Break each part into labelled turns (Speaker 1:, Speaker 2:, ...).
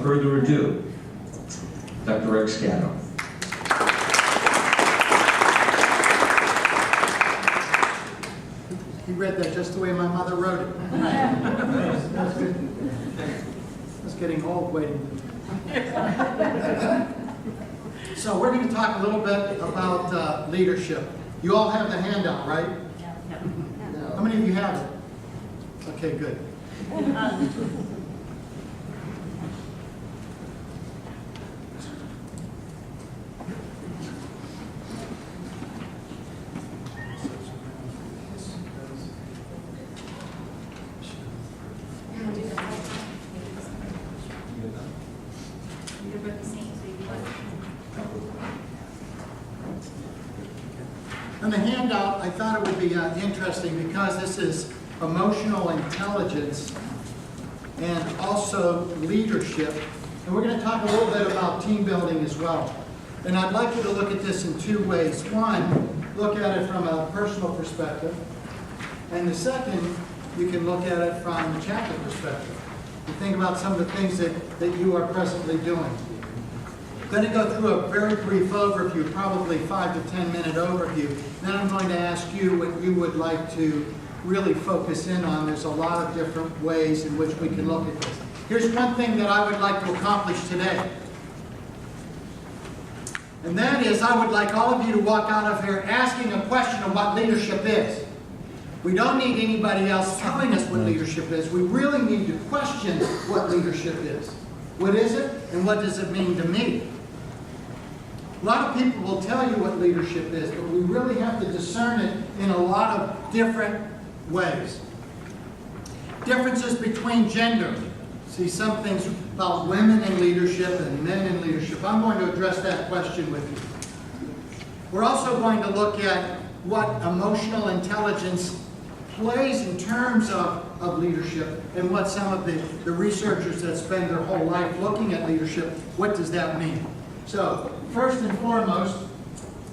Speaker 1: without further ado, Dr. Gatto.
Speaker 2: You read that just the way my mother wrote it. That's good. I was getting old waiting. So we're going to talk a little bit about leadership. You all have the handout, right? No. How many of you have it? Okay, good. On the handout, I thought it would be interesting because this is emotional intelligence and also leadership. And we're going to talk a little bit about team building as well. And I'd like you to look at this in two ways. One, look at it from a personal perspective. And the second, you can look at it from a chapter perspective. You think about some of the things that you are presently doing. I'm going to go through a very brief overview, probably 5 to 10 minute overview. Then I'm going to ask you what you would like to really focus in on. There's a lot of different ways in which we can look at this. Here's one thing that I would like to accomplish today. And that is, I would like all of you to walk out of here asking a question of what leadership is. We don't need anybody else telling us what leadership is. We really need to question what leadership is. What is it, and what does it mean to me? A lot of people will tell you what leadership is, but we really have to discern it in a lot of different ways. Differences between gender. See some things about women in leadership and men in leadership. I'm going to address that question with you. We're also going to look at what emotional intelligence plays in terms of leadership and what some of the researchers that spend their whole life looking at leadership, what does that mean? So, first and foremost,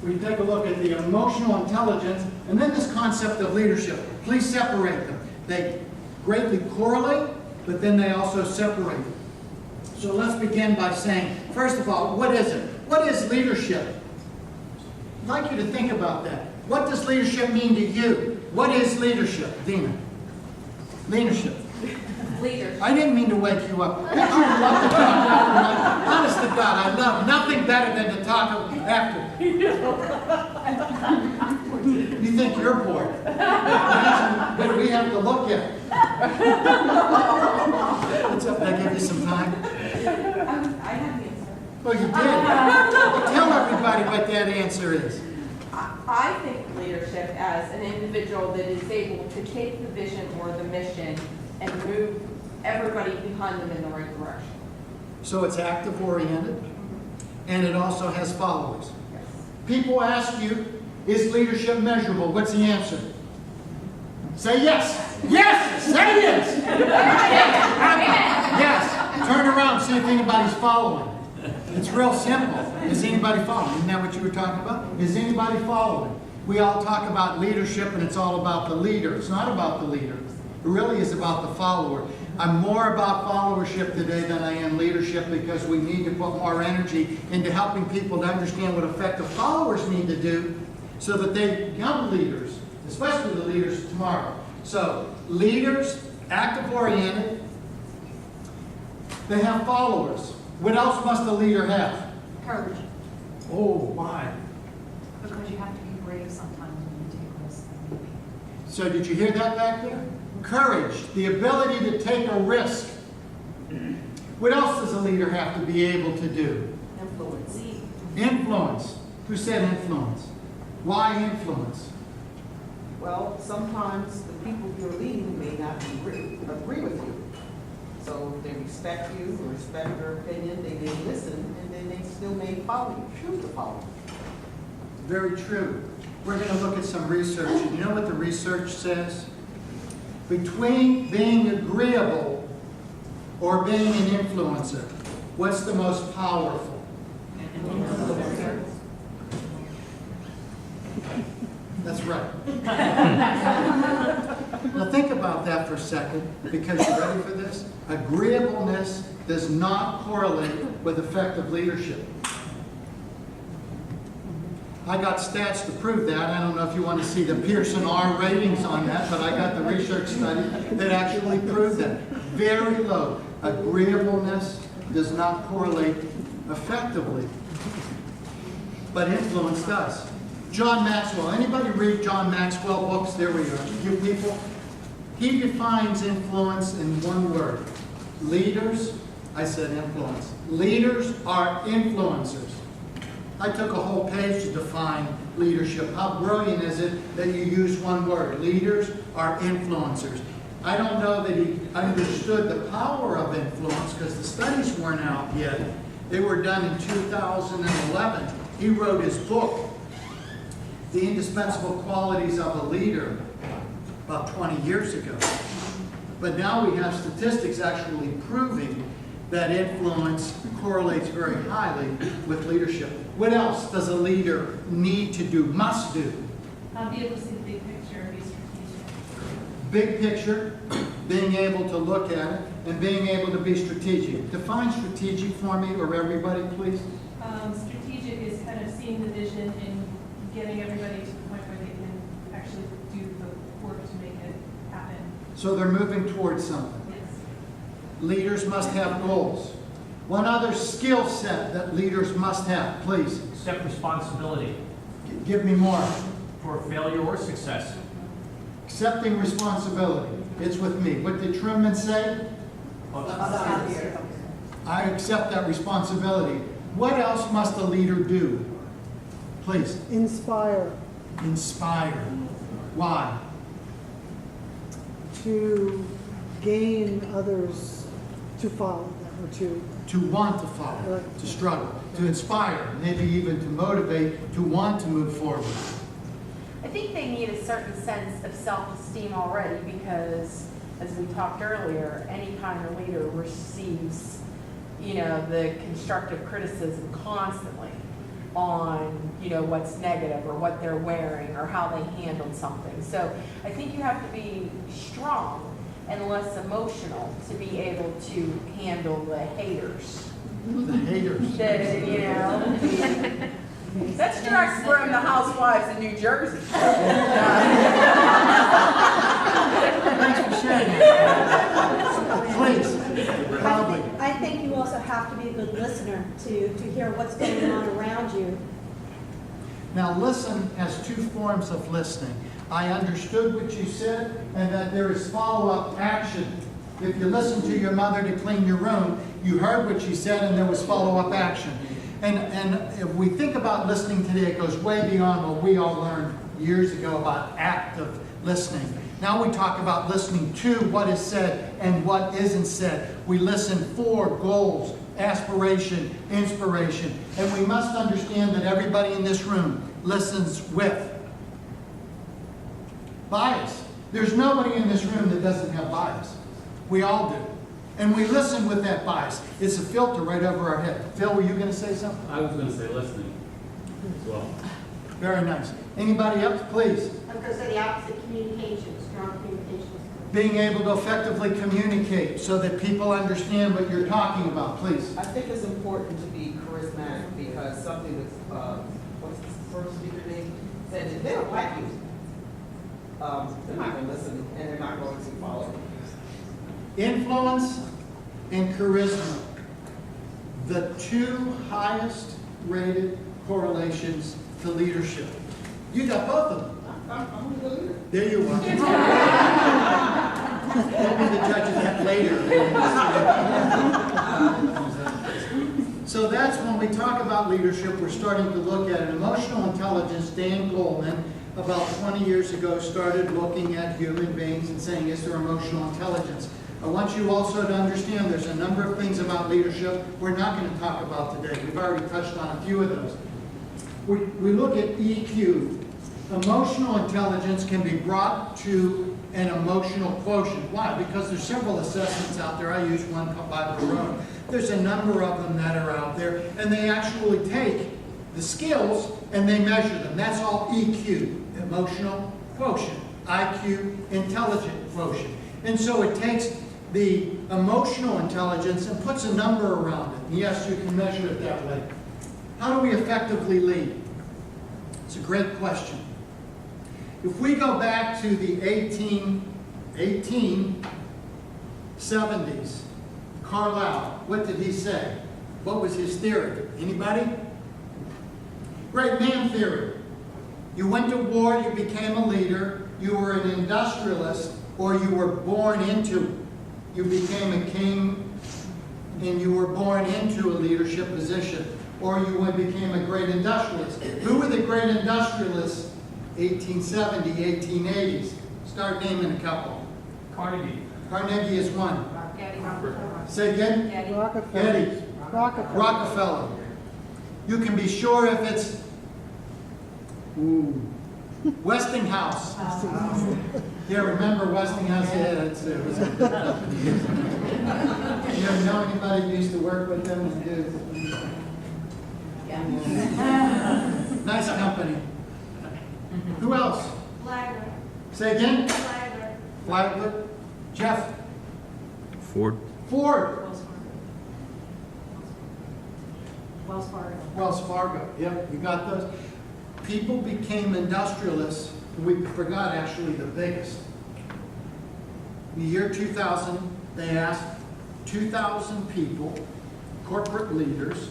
Speaker 2: we take a look at the emotional intelligence and then this concept of leadership. Please separate them. They greatly correlate, but then they also separate. So let's begin by saying, first of all, what is it? What is leadership? I'd like you to think about that. What does leadership mean to you? What is leadership, Dina? Leadership.
Speaker 3: Leadership.
Speaker 2: I didn't mean to wake you up. Don't you love to talk after night? Honest to God, I love nothing better than to talk after. You think you're bored. But we have to look at it. What's up? Did I give you some time?
Speaker 3: I have the answer.
Speaker 2: Oh, you did? Well, tell everybody what that answer is.
Speaker 3: I think leadership as an individual that is able to take the vision or the mission and move everybody behind them in the right direction.
Speaker 2: So it's active-oriented, and it also has followers.
Speaker 3: Yes.
Speaker 2: People ask you, is leadership measurable? What's the answer? Say yes. Yes! Say yes! Yes. Turn around, see if anybody's following. It's real simple. Is anybody following? Isn't that what you were talking about? Is anybody following? We all talk about leadership, and it's all about the leader. It's not about the leader. It really is about the follower. I'm more about followership today than I am leadership because we need to put more energy into helping people to understand what effective followers need to do so that they become leaders, especially the leaders of tomorrow. So, leaders, active-oriented, they have followers. What else must a leader have?
Speaker 4: Courage.
Speaker 2: Oh, why?
Speaker 4: Because you have to be brave sometimes when you take risks.
Speaker 2: So did you hear that back there? Courage, the ability to take a risk. What else does a leader have to be able to do?
Speaker 3: Influence.
Speaker 2: Influence. Who said influence? Why influence?
Speaker 5: Well, sometimes the people you're leading may not agree with you. So if they respect you or respect your opinion, they may listen, and then they still may follow you, choose to follow you.
Speaker 2: Very true. We're going to look at some research. And you know what the research says? Between being agreeable or being an influencer, what's the most powerful? That's right. Now think about that for a second, because you're ready for this. Agreeableness does not correlate with effective leadership. I got stats to prove that. I don't know if you want to see the Pearson R ratings on that, but I got the research study that actually proved that. Very low. Agreeableness does not correlate effectively, but influence does. John Maxwell. Anybody read John Maxwell books? There we are. You people. He defines influence in one word. Leaders, I said influence. Leaders are influencers. I took a whole page to define leadership. How brilliant is it that you use one word? Leaders are influencers. I don't know that he understood the power of influence because the studies weren't out yet. They were done in 2011. He wrote his book, The Indispensable Qualities of a Leader, about 20 years ago. But now we have statistics actually proving that influence correlates very highly with leadership. What else does a leader need to do, must do?
Speaker 6: Be able to see the big picture and be strategic.
Speaker 2: Big picture, being able to look at it, and being able to be strategic. Define strategic for me or everybody, please.
Speaker 6: Strategic is kind of seeing the vision and getting everybody to the point where they can actually do the work to make it happen.
Speaker 2: So they're moving towards something.
Speaker 6: Yes.
Speaker 2: Leaders must have goals. One other skill set that leaders must have, please.
Speaker 7: Accept responsibility
Speaker 2: Give me more.
Speaker 7: for failure or success.
Speaker 2: Accepting responsibility. It's with me. What did Truman say? I accept that responsibility. What else must a leader do? Please.
Speaker 8: Inspire,
Speaker 2: Inspire. Why?
Speaker 8: to gain others to follow them, or
Speaker 2: To want to follow, to struggle, to inspire, maybe even to motivate, to want to move forward.
Speaker 9: I think they need a certain sense of self-esteem already because, as we talked earlier, any kind of leader receives, the constructive criticism constantly on, what's negative or what they're wearing or how they handled something. So I think you have to be strong and less emotional to be able to handle the haters.
Speaker 2: The haters.
Speaker 9: That's direct from the housewives in New Jersey.
Speaker 2: Thanks for sharing that. Please, proudly.
Speaker 10: I think you also have to be a good listener to hear what's going on around you.
Speaker 2: Now, listen has two forms of listening. I understood what you said, and that there is follow-up action. If you listen to your mother to clean your room, you heard what she said, and there was follow-up action. And if we think about listening today, it goes way beyond what we all learned years ago about active listening. Now we talk about listening to what is said and what isn't said. We listen for goals, aspiration, inspiration. And we must understand that everybody in this room listens with bias. There's nobody in this room that doesn't have bias. We all do. And we listen with that bias. It's a filter right over our head. Phil, were you going to say something?
Speaker 11: I was going to say listening as well.
Speaker 2: Very nice. Anybody else, please?
Speaker 10: I was going to say the opposite, communication, strong communication.
Speaker 2: Being able to effectively communicate so that people understand what you're talking about, please.
Speaker 5: I think it's important to be charismatic because something that, what's the first speaker name said, if they don't like you, they're not going to listen and they're not going to follow.
Speaker 2: Influence and charisma, the two highest rated correlations to leadership. You got both of them.
Speaker 5: I'm a good leader.
Speaker 2: There you are. Maybe the judge of that later. So that's when we talk about leadership, we're starting to look at it. Emotional intelligence. Dan Goleman, about 20 years ago, started looking at human beings and saying, is there emotional intelligence? I want you also to understand there's a number of things about leadership we're not going to talk about today. We've already touched on a few of those. We look at EQ. Emotional intelligence can be brought to an emotional quotient. Why? Because there's several assessments out there. I use one called by the road. There's a number of them that are out there, and they actually take the skills and they measure them. That's all EQ, emotional quotient. IQ intelligence quotient. And so it takes the emotional intelligence and puts a number around it. And yes, you can measure it that way. How do we effectively lead? It's a great question. If we go back to the 1870s, Carlyle, what did he say? What was his theory? Anybody? Great man theory. You went to war, you became a leader, you were an industrialist, or you were born into it. You became a king and you were born into a leadership position, or you became a great industrialist. Who were the great industrialists 1870, 1880s? Start naming a couple.
Speaker 7: Carnegie.
Speaker 2: Carnegie is one.
Speaker 9: Getty.
Speaker 2: Say again?
Speaker 9: Getty.
Speaker 8: Rockefeller.
Speaker 2: Getty. Rockefeller. You can be sure if it's Westinghouse. Yeah, remember Westinghouse? Yeah, it was a good company. You ever know anybody who used to work with them? Nice company. Who else?
Speaker 6: Flagler.
Speaker 2: Say again?
Speaker 6: Flagler.
Speaker 2: Flagler. Jeff?
Speaker 12: Ford.
Speaker 2: Ford.
Speaker 4: Wells Fargo.
Speaker 2: Wells Fargo. Yep, you got those. People became industrialists. We forgot actually the biggest. In the year 2000, they asked 2,000 people, corporate leaders,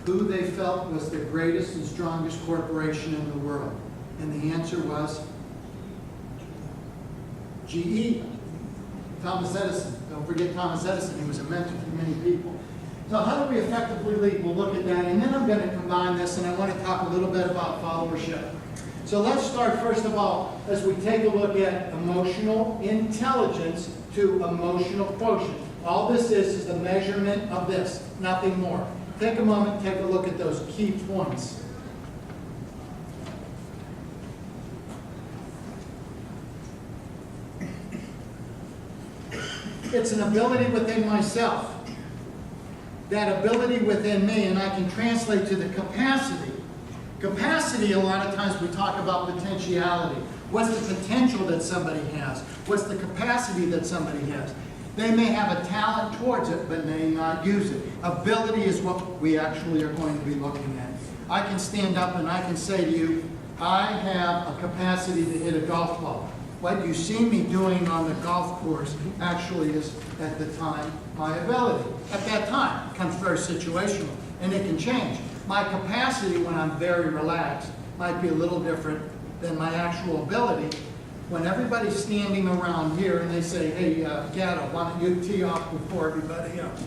Speaker 2: who they felt was the greatest and strongest corporation in the world. And the answer was GE. Thomas Edison. Don't forget Thomas Edison. He was a mentor to many people. So how do we effectively lead? We'll look at that. And then I'm going to combine this, and I want to talk a little bit about followership. So let's start, first of all, as we take a look at emotional intelligence to emotional quotient. All this is the measurement of this, nothing more. Take a moment, take a look at those key points. It's an ability within myself. That ability within me, and I can translate to the capacity. Capacity, a lot of times we talk about potentiality. What's the potential that somebody has? What's the capacity that somebody has? They may have a talent towards it, but may not use it. Ability is what we actually are going to be looking at. I can stand up and I can say to you, I have a capacity to hit a golf ball. What you see me doing on the golf course actually is, at the time, my ability. At that time, it becomes very situational, and it can change. My capacity when I'm very relaxed might be a little different than my actual ability. When everybody's standing around here and they say, hey, Gatto, why don't you tee off before everybody else?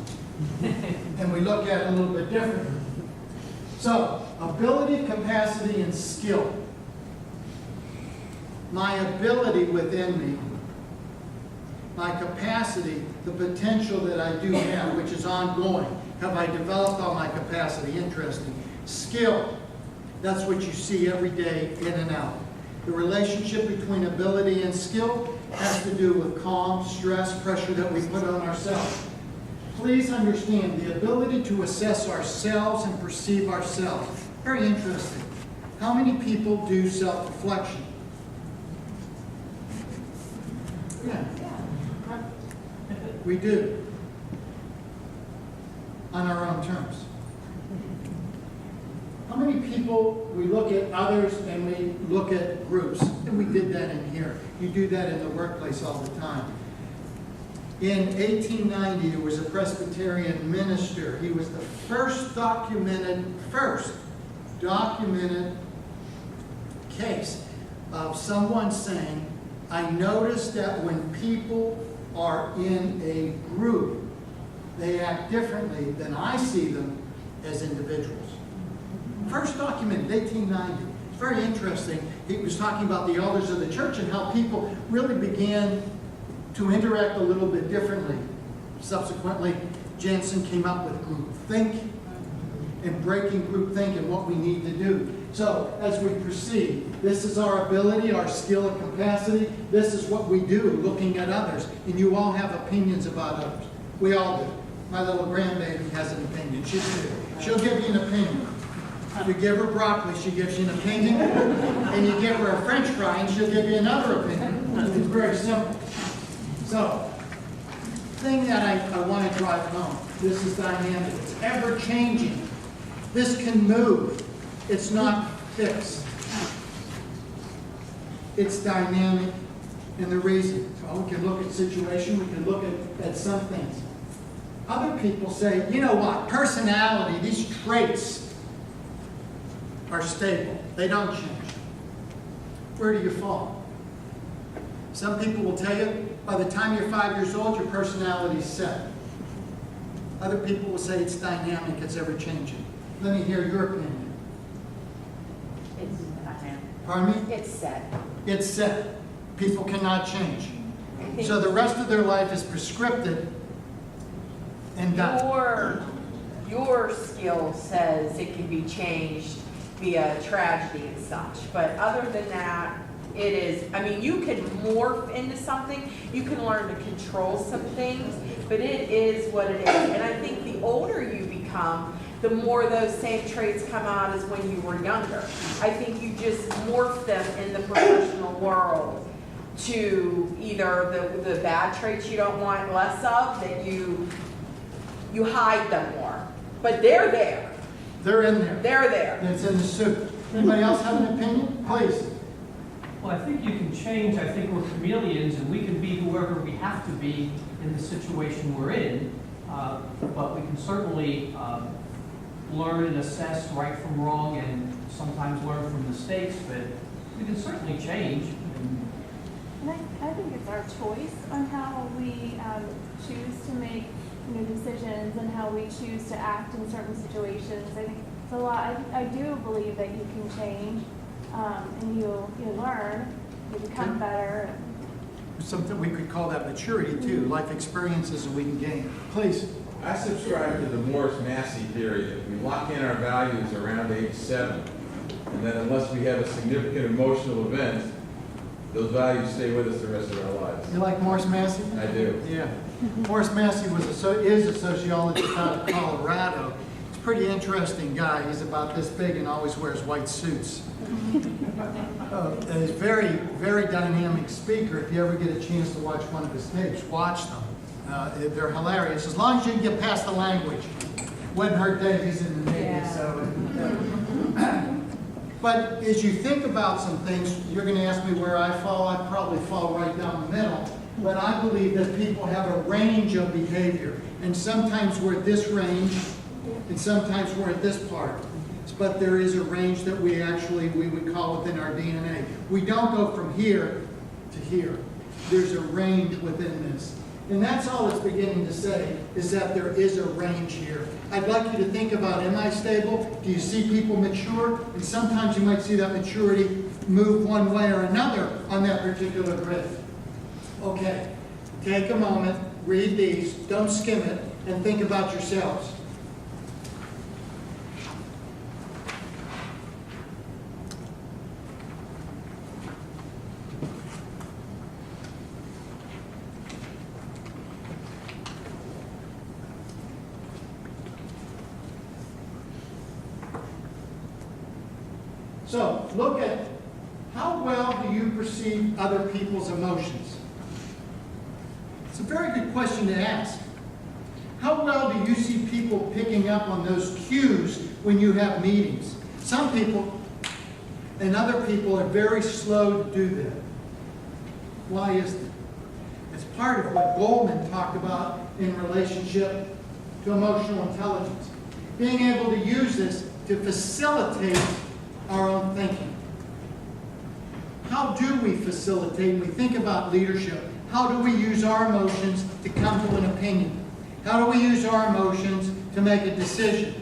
Speaker 2: And we look at it a little bit differently. So, ability, capacity, and skill. My ability within me, my capacity, the potential that I do have, which is ongoing. Have I developed all my capacity? Interesting. Skill. That's what you see every day in and out. The relationship between ability and skill has to do with calm, stress, pressure that we put on ourselves. Please understand the ability to assess ourselves and perceive ourselves. Very interesting. How many people do self-reflection? Yeah. We do. On our own terms. How many people, we look at others and we look at groups? And we did that in here. You do that in the workplace all the time. In 1890, there was a Presbyterian minister. He was the first documented case of someone saying, I noticed that when people are in a group, they act differently than I see them as individuals. First documented, 1890. It's very interesting. He was talking about the elders of the church and how people really began to interact a little bit differently. Subsequently, Jansen came up with groupthink and breaking groupthink and what we need to do. So, as we proceed, this is our ability, our skill and capacity. This is what we do looking at others. And you all have opinions about others. We all do. My little grandbaby has an opinion. She'll give you an opinion. You give her broccoli, she gives you an opinion. And you give her a French fry, and she'll give you another opinion. It's very simple. So, thing that I want to drive home, this is dynamic. It's ever changing. This can move. It's not fixed. It's dynamic. And the reason, well, we can look at situation, we can look at some things. Other people say, you know what, personality, these traits are stable. They don't change. Where do you fall? Some people will tell you, by the time you're 5 years old, your personality's set. Other people will say it's dynamic, it's ever changing. Let me hear your opinion.
Speaker 9: It's dynamic.
Speaker 2: Pardon me?
Speaker 9: It's set.
Speaker 2: It's set. People cannot change.
Speaker 9: I think
Speaker 2: So the rest of their life is prescripted and done.
Speaker 9: your skill says it can be changed via tragedy and such, but other than that, it is, I mean, you can morph into something, you can learn to control some things, but it is what it is. And I think the older you become, the more those same traits come out as when you were younger. I think you just morph them in the professional world to either the bad traits you don't want less of, that you hide them more. But they're there.
Speaker 2: They're in there.
Speaker 9: They're there.
Speaker 2: It's in the soup. Anybody else have an opinion? Please.
Speaker 7: Well, I think you can change. I think we're chameleons, and we can be whoever we have to be in the situation we're in. But we can certainly learn and assess right from wrong, and sometimes learn from mistakes. But we can certainly change.
Speaker 6: And I think it's our choice on how we choose to make decisions and how we choose to act in certain situations. I think it's a lot. I do believe that you can change, and you learn, you become better.
Speaker 2: Something we could call that maturity too, life experiences that we can gain. Please.
Speaker 13: I subscribe to the Morris-Massey theory that we lock in our values around age 7, and that unless we have a significant emotional event, those values stay with us the rest of our lives.
Speaker 2: You like Morris-Massey?
Speaker 13: I do.
Speaker 2: Yeah. Morris-Massey is a sociologist out of Colorado. He's a pretty interesting guy. He's about this big and always wears white suits. He's a very, very dynamic speaker. If you ever get a chance to watch one of his tapes, watch them. They're hilarious. As long as you can get past the language. Wouldn't hurt Davies in the Navy.
Speaker 9: Yeah.
Speaker 2: So, but as you think about some things, you're going to ask me where I fall. I probably fall right down the middle. But I believe that people have a range of behavior. And sometimes we're at this range, and sometimes we're at this part. But there is a range that we would call within our DNA. We don't go from here to here. There's a range within this. And that's all it's beginning to say, is that there is a range here. I'd like you to think about, am I stable? Do you see people mature? And sometimes you might see that maturity move one way or another on that particular grid. Okay, take a moment, read these, don't skim it, and think about yourselves. So, look at how well do you perceive other people's emotions? It's a very good question to ask. How well do you see people picking up on those cues when you have meetings? Some people and other people are very slow to do that. Why is that? It's part of what Goldman talked about in relationship to emotional intelligence. Being able to use this to facilitate our own thinking. How do we facilitate when we think about leadership? How do we use our emotions to come to an opinion? How do we use our emotions to make a decision?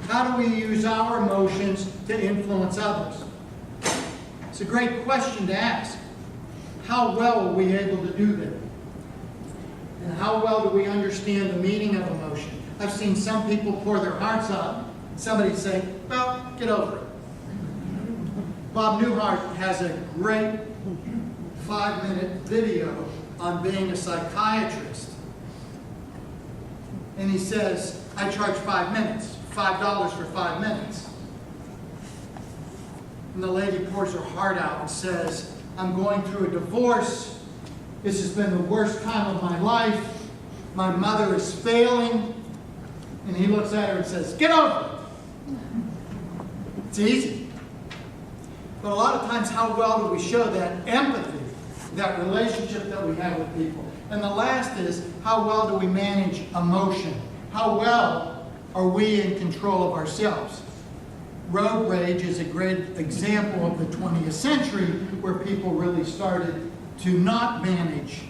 Speaker 2: How do we use our emotions to influence others? It's a great question to ask. How well are we able to do that? And how well do we understand the meaning of emotion? I've seen some people pour their hearts out. Somebody say, well, get over it. Bob Newhart has a great 5-minute video on being a psychiatrist. And he says, I charge 5 minutes, $5 for 5 minutes. and the lady pours her heart out and says, I'm going through a divorce. This has been the worst time of my life. My mother is failing. And he looks at her and says, get over it. It's easy. But a lot of times, how well do we show that empathy, that relationship that we have with people? And the last is, how well do we manage emotion? How well are we in control of ourselves? Road rage is a great example of the 20th century where people really started to not manage.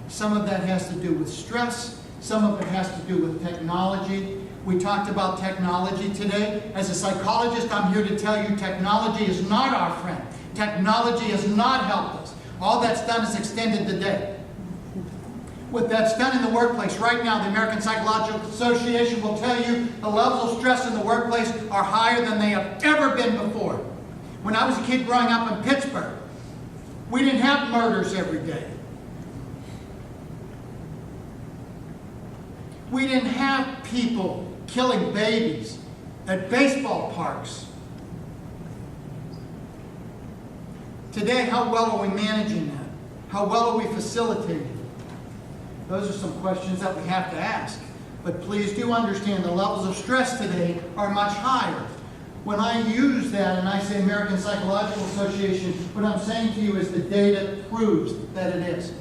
Speaker 2: Some of that has to do with stress. Some of it has to do with technology. We talked about technology today. As a psychologist, I'm here to tell you technology is not our friend. Technology has not helped us. All that's done is extended the day. What that's done in the workplace right now, the American Psychological Association will tell you the levels of stress in the workplace are higher than they have ever been before. When I was a kid growing up in Pittsburgh, we didn't have murders every day. We didn't have people killing babies at baseball parks. Today, how well are we managing that? How well are we facilitating it? Those are some questions that we have to ask. But please do understand the levels of stress today are much higher. When I use that and I say American Psychological Association, what I'm saying to you is the data proves that it is.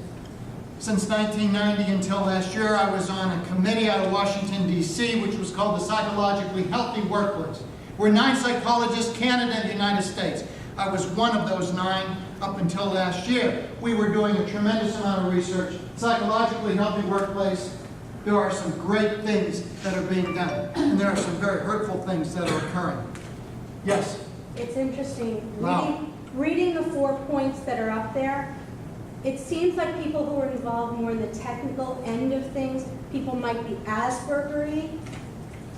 Speaker 2: Since 1990 until last year, I was on a committee out of Washington, D.C., which was called the Psychologically Healthy Workplace. We're 9 psychologists, Canada and the United States. I was one of those 9 up until last year. We were doing a tremendous amount of research. Psychologically healthy workplace, there are some great things that are being done. And there are some very hurtful things that are occurring. Yes?
Speaker 10: It's interesting.
Speaker 2: Wow.
Speaker 10: Reading the 4 points that are up there, it seems like people who are involved more in the technical end of things, people might be Asperger-y.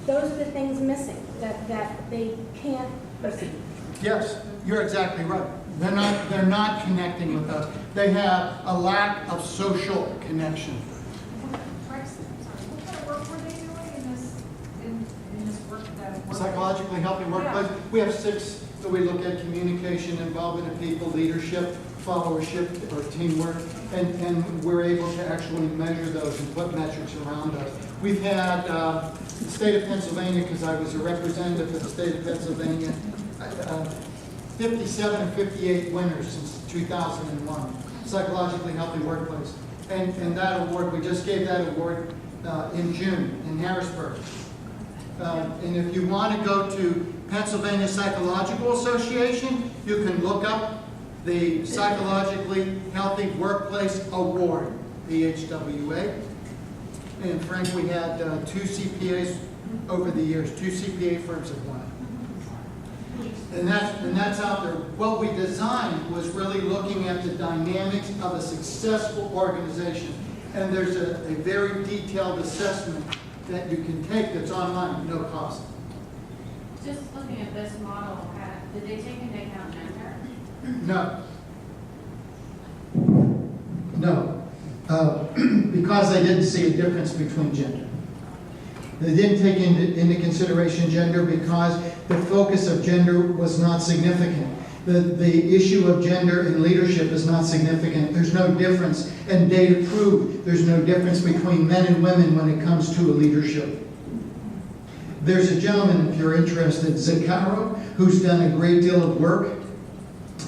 Speaker 10: Those are the things missing that they can't perceive.
Speaker 2: Yes, you're exactly right. They're not connecting with us. They have a lack of social connection.
Speaker 4: What kind of work were they doing in this work that?
Speaker 2: Psychologically healthy workplace.
Speaker 4: Yeah.
Speaker 2: We have 6 that we look at: communication, involvement of people, leadership, followership, or teamwork, and we're able to actually measure those and put metrics around us. We've had the state of Pennsylvania, because I was a representative for the state of Pennsylvania, 57 and 58 winners since 2001, Psychologically Healthy Workplace. And that award, we just gave that award in June in Harrisburg. And if you want to go to Pennsylvania Psychological Association, you can look up the Psychologically Healthy Workplace Award, PHRA. And Frank, we had 2 CPAs over the years. 2 CPA firms have won it. And that's out there. What we designed was really looking at the dynamics of a successful organization. And there's a very detailed assessment that you can take that's online, no cost.
Speaker 14: Just looking at this model, did they take into account gender?
Speaker 2: No. No. Because they didn't see a difference between gender. They didn't take into consideration gender because the focus of gender was not significant. The issue of gender in leadership is not significant. There's no difference, and data prove there's no difference between men and women when it comes to a leadership. There's a gentleman, if you're interested, Gatto, who's done a great deal of work,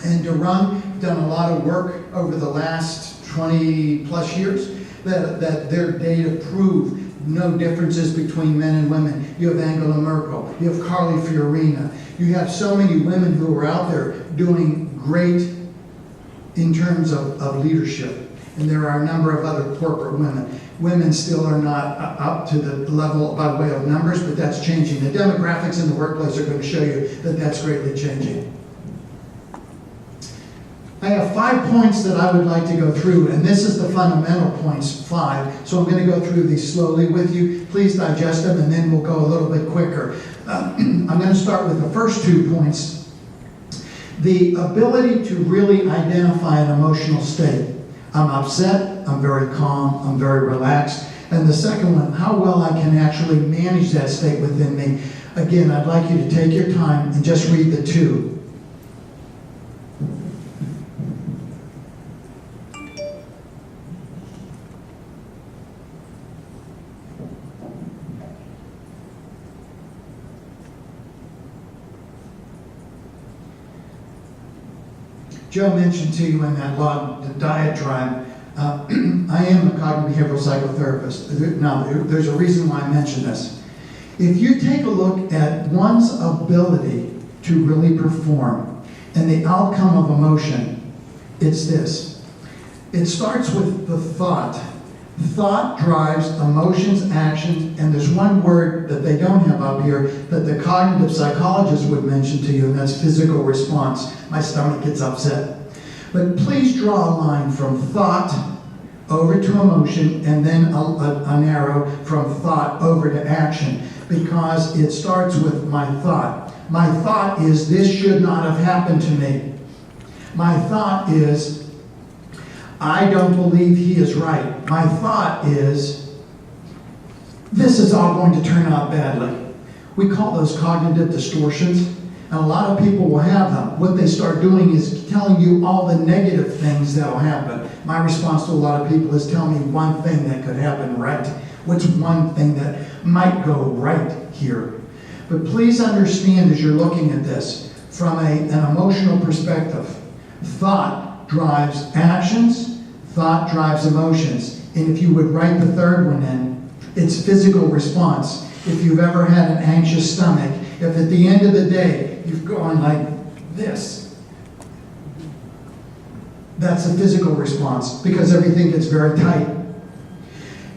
Speaker 2: and Durham done a lot of work over the last 20 plus years that their data prove no differences between men and women. You have Angela Merkel, you have Carly Fiorina, you have so many women who are out there doing great in terms of leadership. And there are a number of other corporate women. Women still are not up to the level by way of numbers, but that's changing. The demographics in the workplace are going to show you that that's greatly changing. I have 5 points that I would like to go through, and this is the fundamental points, 5. So I'm going to go through these slowly with you. Please digest them, and then we'll go a little bit quicker. I'm going to start with the first 2 points. The ability to really identify an emotional state. I'm upset, I'm very calm, I'm very relaxed. And the second one, how well I can actually manage that state within me. Again, I'd like you to take your time and just read the 2.
Speaker 15: Joe mentioned to you in that long diatribe, I am a cognitive behavioral psychotherapist. Now, there's a reason why I mention this. If you take a look at one's ability to really perform and the outcome of emotion, it's this. It starts with the thought. Thought drives emotions, actions, and there's one word that they don't have up here that the cognitive psychologist would mention to you, and that's physical response. My stomach gets upset. But please draw a line from thought over to emotion, and then an arrow from thought over to action, because it starts with my thought. My thought is, this should not have happened to me. My thought is, I don't believe he is right. My thought is, this is all going to turn out badly. We call those cognitive distortions, and a lot of people will have them. What they start doing is telling you all the negative things that will happen. My response to a lot of people is, tell me one thing that could happen right. What's one thing that might go right here? But please understand, as you're looking at this, from an emotional perspective, thought drives actions, thought drives emotions. And if you would write the third one in, it's physical response. If you've ever had an anxious stomach, if at the end of the day you've gone like this, that's a physical response, because everything gets very tight.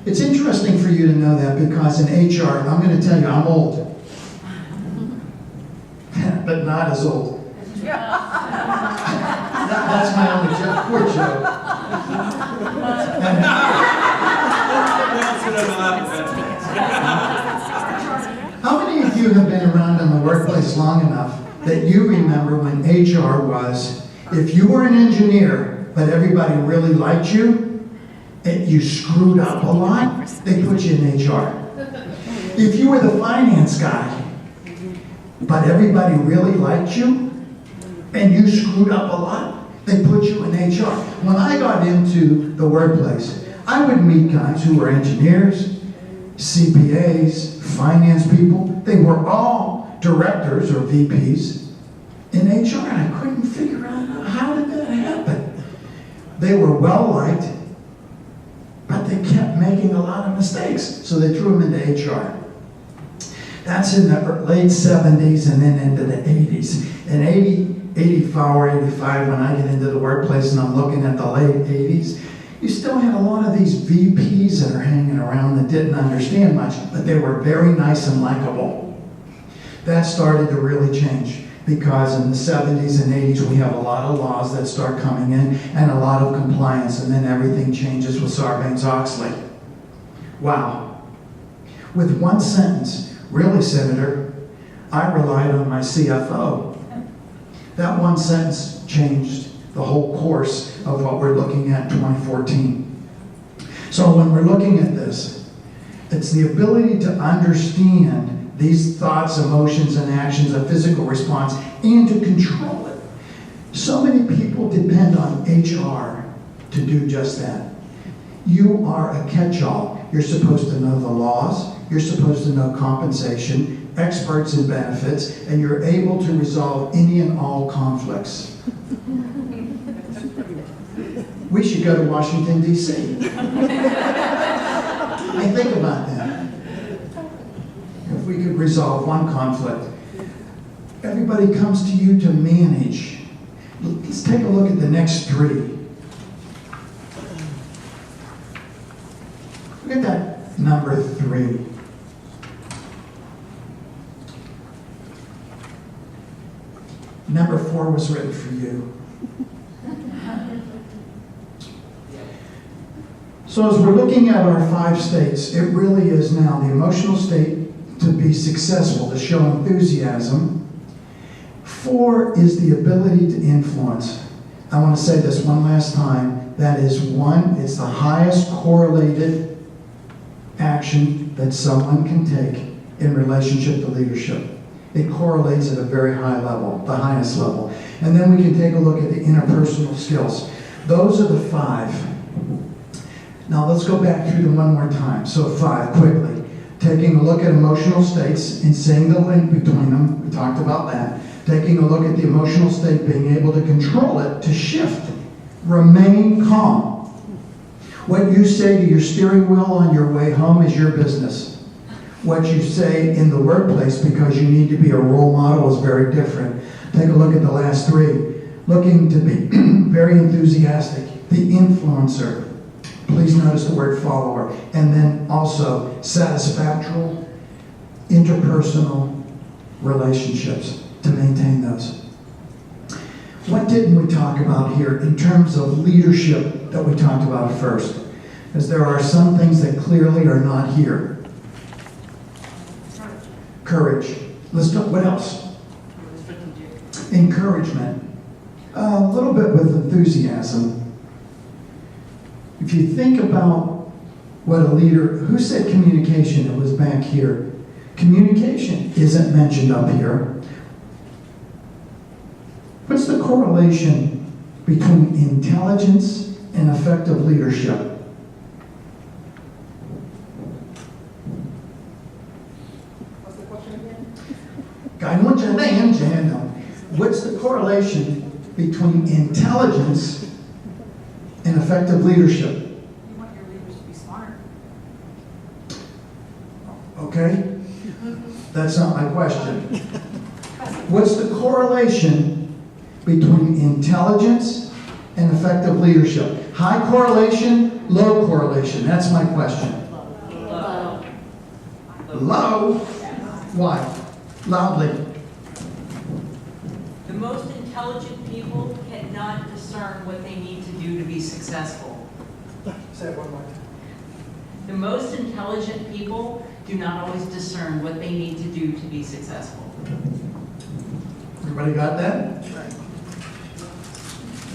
Speaker 15: It's interesting for you to know that, because in HR, I'm going to tell you, I'm old. But not as old. That's my only joke. Poor joke. How many of you have been around in the workplace long enough that you remember when HR was, if you were an engineer, but everybody really liked you, and you screwed up a lot, they put you in HR. If you were the finance guy, but everybody really liked you, and you screwed up a lot, they put you in HR. When I got into the workplace, I would meet guys who were engineers, CPAs, finance people. They were all directors or VPs in HR, and I couldn't figure out how did that happen. They were well liked, but they kept making a lot of mistakes, so they threw them into HR. That's in the late 70s and then into the 80s. In 84, 85, when I get into the workplace and I'm looking at the late 80s, you still had a lot of these VPs that are hanging around that didn't understand much, but they were very nice and likable. That started to really change, because in the 70s and 80s we have a lot of laws that start coming in and a lot of compliance, and then everything changes with Sarbanes-Oxley. Wow. With one sentence, really, Senator, I relied on my CFO. That one sentence changed the whole course of what we're looking at in 2014. So when we're looking at this, it's the ability to understand these thoughts, emotions, and actions, a physical response, and to control it. So many people depend on HR to do just that. You are a catch-all. You're supposed to know the laws, you're supposed to know compensation, experts in benefits, and you're able to resolve any and all conflicts. We should go to Washington, D.C. I think about that. If we could resolve one conflict, everybody comes to you to manage. Let's take a look at the next three. Look at that number 3. Number 4 was written for you. So as we're looking at our 5 states, it really is now the emotional state to be successful, to show enthusiasm. 4 is the ability to influence. I want to say this one last time. That is 1, it's the highest correlated action that someone can take in relationship to leadership. It correlates at a very high level, the highest level. And then we can take a look at the interpersonal skills. Those are the 5. Now let's go back through them one more time. So 5, quickly. Taking a look at emotional states and seeing the link between them. We talked about that. Taking a look at the emotional state, being able to control it, to shift. Remain calm. What you say to your steering wheel on your way home is your business. What you say in the workplace because you need to be a role model is very different. Take a look at the last three. Looking to be very enthusiastic. The influencer. Please notice the word follower. And then also satisfactory, interpersonal relationships, to maintain those. What didn't we talk about here in terms of leadership that we talked about first? Because there are some things that clearly are not here. Courage. Let's talk, what else? Encouragement. A little bit with enthusiasm. If you think about what a leader, who said communication? It was back here. Communication isn't mentioned up here. What's the correlation between intelligence and effective leadership?
Speaker 5: What's the question again?
Speaker 15: What's the correlation between intelligence and effective leadership?
Speaker 4: You want your leaders to be smarter.
Speaker 15: Okay? That's not my question. What's the correlation between intelligence and effective leadership? High correlation, low correlation. That's my question. Low? Why? Loudly.
Speaker 16: The most intelligent people cannot discern what they need to do to be successful.
Speaker 15: Say it one more time.
Speaker 16: The most intelligent people do not always discern what they need to do to be successful.
Speaker 15: Everybody got that?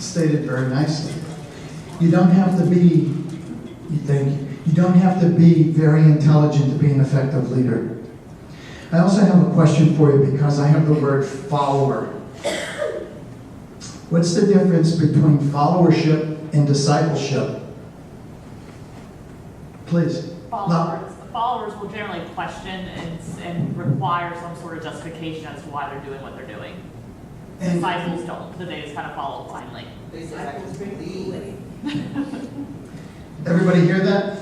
Speaker 15: Stated very nicely. You don't have to be, you don't have to be very intelligent to be an effective leader. I also have a question for you because I have the word follower. What's the difference between followership and discipleship? Please.
Speaker 17: Followers will generally question and require some sort of justification as to why they're doing what they're doing. Disciples don't. So they just kind of follow blindly.
Speaker 15: Everybody hear that?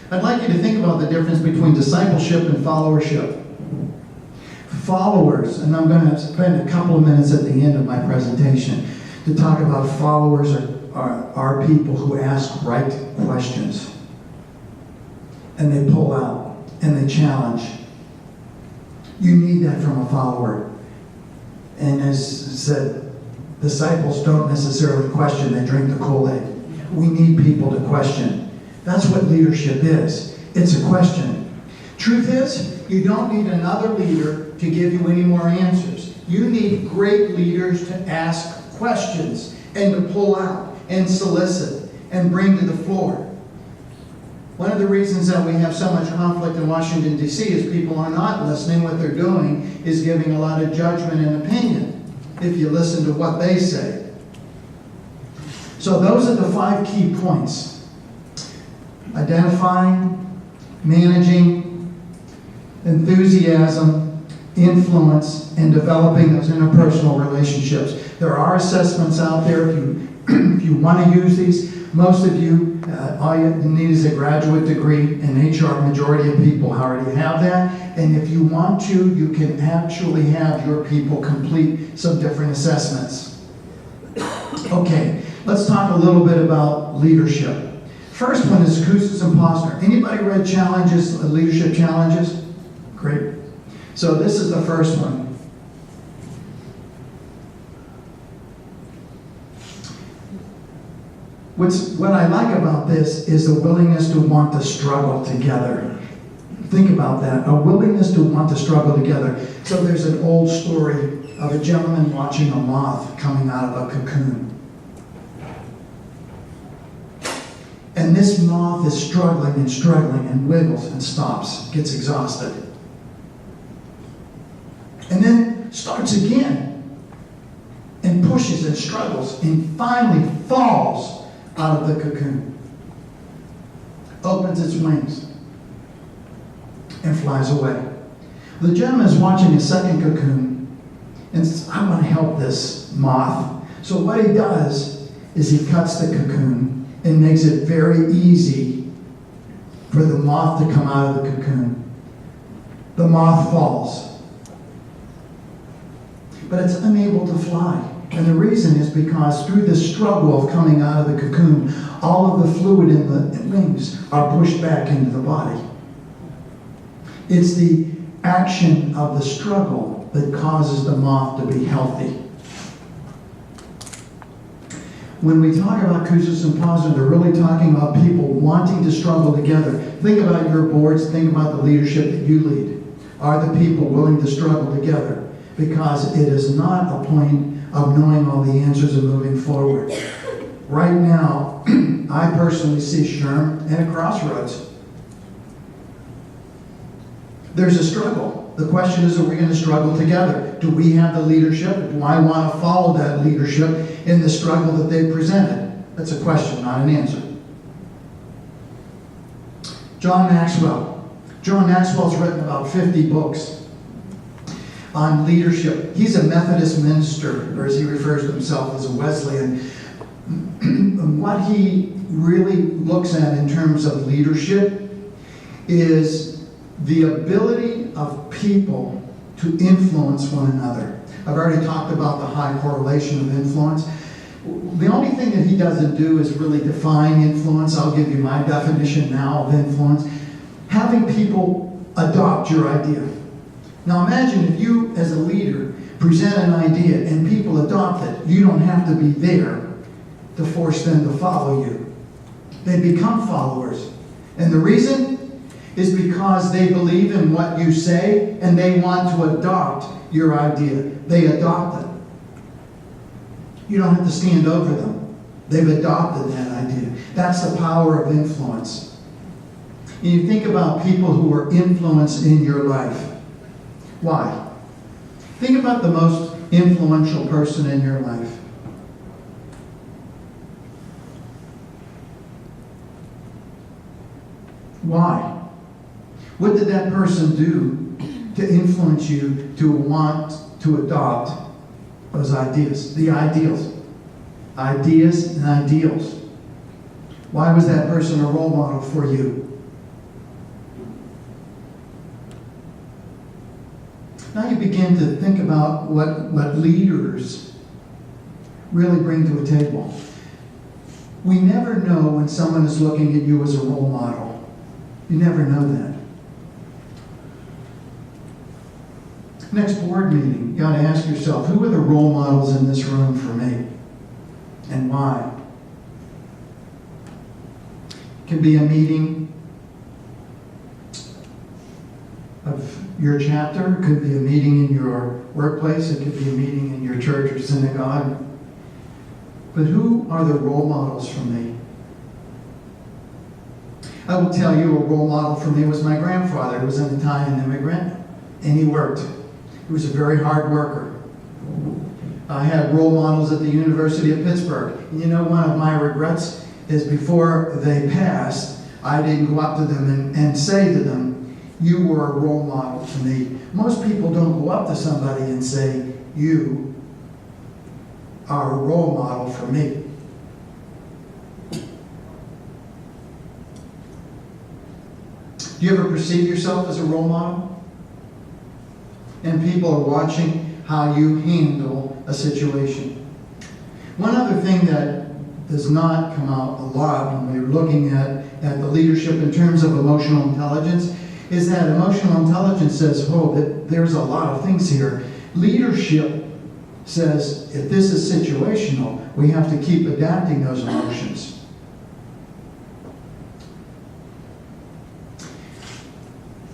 Speaker 15: I'd like you to think about the difference between discipleship and followership. Followers, and I'm going to spend a couple of minutes at the end of my presentation to talk about followers are people who ask right questions. And they pull out, and they challenge. You need that from a follower. And as said, disciples don't necessarily question, they drink the Kool-Aid. We need people to question. That's what leadership is. It's a question. Truth is, you don't need another leader to give you any more answers. You need great leaders to ask questions and to pull out and solicit and bring to the floor. One of the reasons that we have so much conflict in Washington, D.C. is people are not listening. What they're doing is giving a lot of judgment and opinion if you listen to what they say. So those are the 5 key points. Identifying, managing, enthusiasm, influence, and developing those interpersonal relationships. There are assessments out there if you want to use these. Most of you, all you need is a graduate degree in HR. Majority of people already have that. And if you want to, you can actually have your people complete some different assessments. Okay, let's talk a little bit about leadership. First one is Kuz's Imposter. Anybody read challenges, leadership challenges? Great. So this is the first one. What I like about this is the willingness to want to struggle together. Think about that, a willingness to want to struggle together. So there's an old story of a gentleman watching a moth coming out of a cocoon. And this moth is struggling and wiggles and stops, gets exhausted. And then starts again and pushes and struggles and finally falls out of the cocoon, opens its wings, and flies away. The gentleman is watching a second cocoon, and says, I want to help this moth. So what he does is he cuts the cocoon and makes it very easy for the moth to come out of the cocoon. The moth falls, but it's unable to fly. And the reason is because through the struggle of coming out of the cocoon, all of the fluid in the wings are pushed back into the body. It's the action of the struggle that causes the moth to be healthy. When we talk about Kousis and Posner, they're really talking about people wanting to struggle together. Think about your boards, think about the leadership that you lead. Are the people willing to struggle together? Because it is not a point of knowing all the answers and moving forward. Right now, I personally see SHRM at a crossroads. There's a struggle. The question is, are we going to struggle together? Do we have the leadership? Do I want to follow that leadership in the struggle that they presented? That's a question, not an answer. John Maxwell. John Maxwell's written about 50 books on leadership. He's a Methodist minister, or as he refers to himself as a Wesleyan. What he really looks at in terms of leadership is the ability of people to influence one another. I've already talked about the high correlation of influence. The only thing that he doesn't do is really define influence. I'll give you my definition now of influence. Having people adopt your idea. Now imagine if you, as a leader, present an idea and people adopt it. You don't have to be there to force them to follow you. They become followers. And the reason is because they believe in what you say and they want to adopt your idea. They adopt it. You don't have to stand over them. They've adopted that idea. That's the power of influence. And you think about people who are influenced in your life. Why? Think about the most influential person in your life. Why? What did that person do to influence you to want to adopt those ideas? The ideals. Ideas and ideals. Why was that person a role model for you? Now you begin to think about what leaders really bring to a table. We never know when someone is looking at you as a role model. You never know that. Next board meeting, you got to ask yourself, who are the role models in this room for me? And why? It can be a meeting of your chapter. It could be a meeting in your workplace. It could be a meeting in your church or synagogue. But who are the role models for me? I will tell you, a role model for me was my grandfather. He was an Italian immigrant, and he worked. He was a very hard worker. I had role models at the University of Pittsburgh. And you know, one of my regrets is before they passed, I didn't go up to them and say to them, you were a role model to me. Most people don't go up to somebody and say, you are a role model for me. Do you ever perceive yourself as a role model? And people are watching how you handle a situation. One other thing that does not come out a lot when we're looking at the leadership in terms of emotional intelligence is that emotional intelligence says, oh, there's a lot of things here. Leadership says, if this is situational, we have to keep adapting those emotions.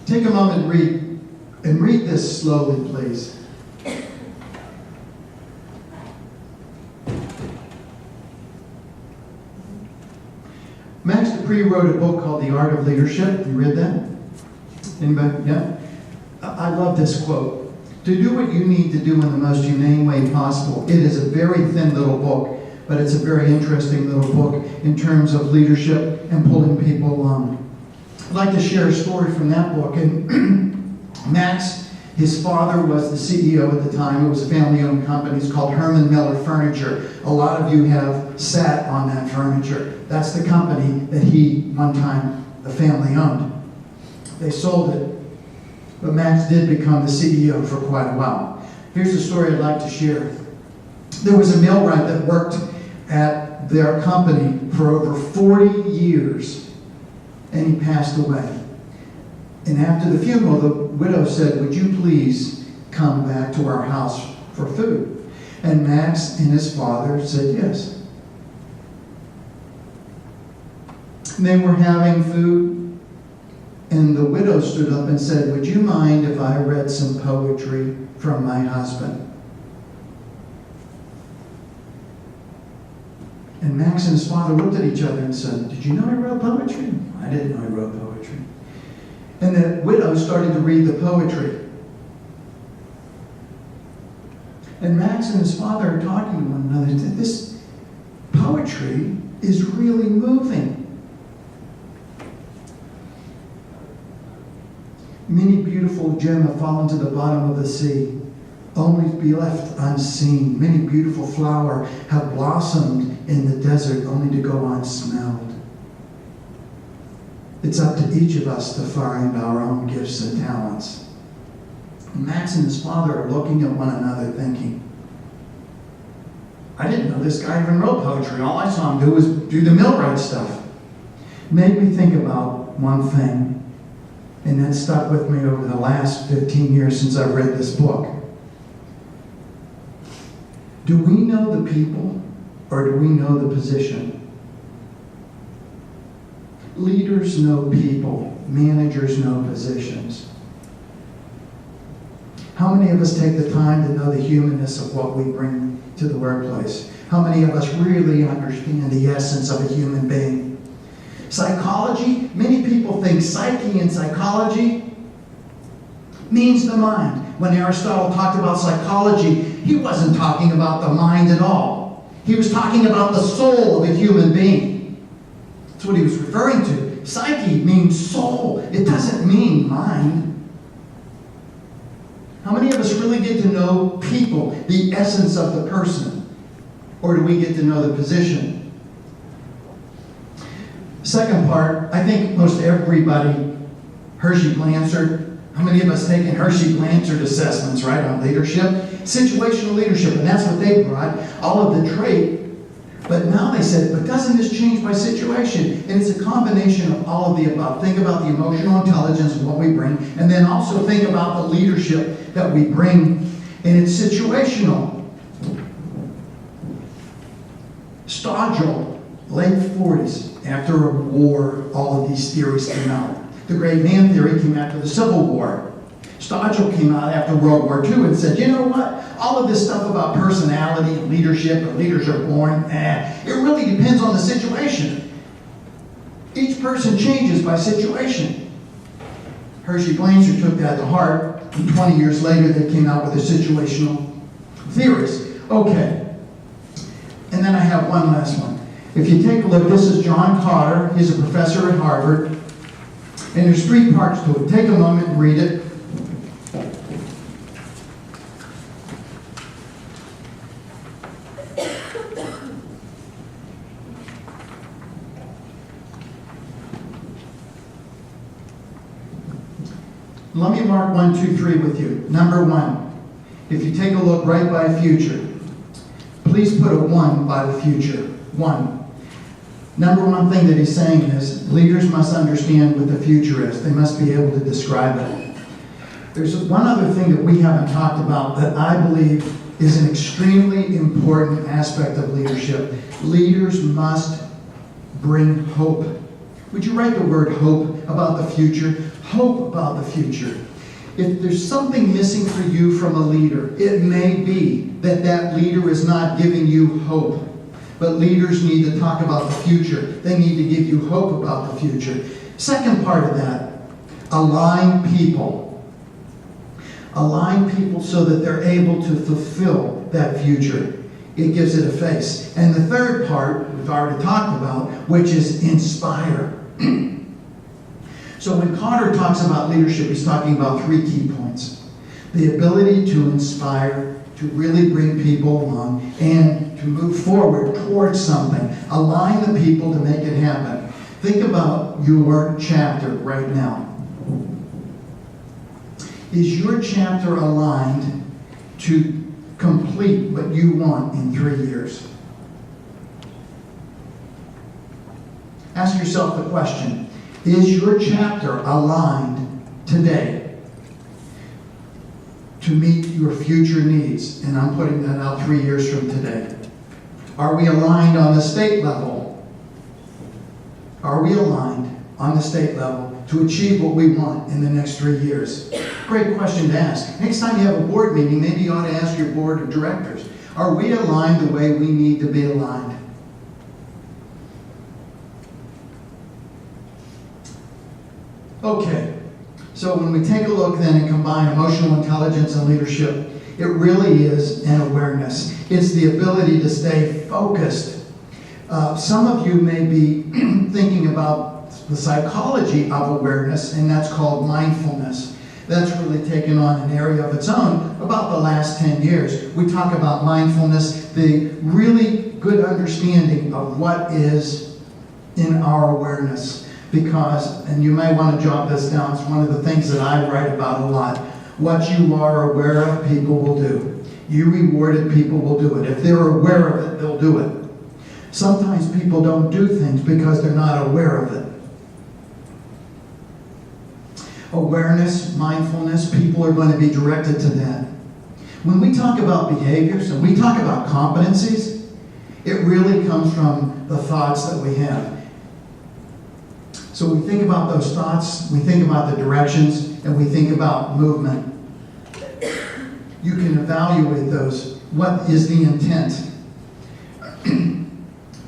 Speaker 15: Take a moment and read this slowly, please. Max Dupree wrote a book called The Art of Leadership. You read that? Anybody? Yeah? I love this quote. To do what you need to do in the most humane way possible. It is a very thin little book, but it's a very interesting little book in terms of leadership and pulling people along. I'd like to share a story from that book. And Max, His father was the CEO at the time. It was a family-owned company. It's called Herman Miller Furniture. A lot of you have sat on that furniture. That's the company that he, one time, the family owned. They sold it, but Max did become the CEO for quite a while. Here's a story I'd like to share. There was a millwright that worked at their company for over 40 years, and he passed away. And after the funeral, the widow said, "Would you please come back to our house for food?" And Max and his father said yes. And they were having food, and the widow stood up and said, "Would you mind if I read some poetry from my husband?" And Max and his father looked at each other and said, "Did you know he wrote poetry?" "I didn't know he wrote poetry." And the widow started to read the poetry. And Max and his father are talking to one another. This poetry is really moving. Many beautiful gems have fallen to the bottom of the sea, only to be left unseen. Many beautiful flowers have blossomed in the desert, only to go unsmelled. It's up to each of us to find our own gifts and talents. And Max and his father are looking at one another thinking, "I didn't know this guy even wrote poetry. All I saw him do was do the millwright stuff." Made me think about one thing, and that stuck with me over the last 15 years since I've read this book. Do we know the people, or do we know the position? Leaders know people. Managers know positions. How many of us take the time to know the humanness of what we bring to the workplace? How many of us really understand the essence of a human being? Psychology, many people think psyche and psychology means the mind. When Aristotle talked about psychology, he wasn't talking about the mind at all. He was talking about the soul of a human being. That's what he was referring to. Psyche means soul. It doesn't mean mind. How many of us really get to know people, the essence of the person? Or do we get to know the position? Second part, I think most everybody, Hershey-Blanchard, how many of us taken Hershey-Blanchard assessments, right, on leadership? Situational leadership, and that's what they brought, all of the trait. But now they said, but doesn't this change by situation? And it's a combination of all of the above. Think about the emotional intelligence of what we bring, and then also think about the leadership that we bring, and it's situational. Stodgel, late 40s, after a war, all of these theories came out. The great man theory came after the Civil War. Stodgel came out after World War II and said, you know what? All of this stuff about personality and leadership, or leadership born, it really depends on the situation. Each person changes by situation. Hershey-Blanchard took that to heart, and 20 years later they came out with their situational theories. Okay. And then I have one last one. If you take a look, this is John Cotter. He's a professor at Harvard. And there's 3 parts to it. Take a moment and read it. Let me mark 1, 2, 3 with you. Number 1, if you take a look right by future, please put a 1 by the future. 1. Number 1 thing that he's saying is leaders must understand what the future is. They must be able to describe it. There's one other thing that we haven't talked about that I believe is an extremely important aspect of leadership. Leaders must bring hope. Would you write the word hope about the future? Hope about the future. If there's something missing for you from a leader, it may be that that leader is not giving you hope. But leaders need to talk about the future. They need to give you hope about the future. Second part of that, align people. Align people so that they're able to fulfill that future. It gives it a face. And the third part, we've already talked about, which is inspire. So when Cotter talks about leadership, he's talking about 3 key points. The ability to inspire, to really bring people along, and to move forward towards something. Align the people to make it happen. Think about your chapter right now. Is your chapter aligned to complete what you want in 3 years? Ask yourself the question, is your chapter aligned today to meet your future needs? And I'm putting that out 3 years from today. Are we aligned on the state level? Are we aligned on the state level to achieve what we want in the next 3 years? Great question to ask. Next time you have a board meeting, maybe you ought to ask your board of directors, are we aligned the way we need to be aligned? Okay, so when we take a look then and combine emotional intelligence and leadership, it really is an awareness. It's the ability to stay focused. Some of you may be thinking about the psychology of awareness, and that's called mindfulness. That's really taken on an area of its own about the last 10 years. We talk about mindfulness, the really good understanding of what is in our awareness. Because, and you may want to jot this down, it's one of the things that I write about a lot. What you are aware of, people will do. You rewarded, people will do it. If they're aware of it, they'll do it. Sometimes people don't do things because they're not aware of it. Awareness, mindfulness, people are going to be directed to that. When we talk about behaviors and we talk about competencies, it really comes from the thoughts that we have. So we think about those thoughts, we think about the directions, and we think about movement. You can evaluate those. What is the intent?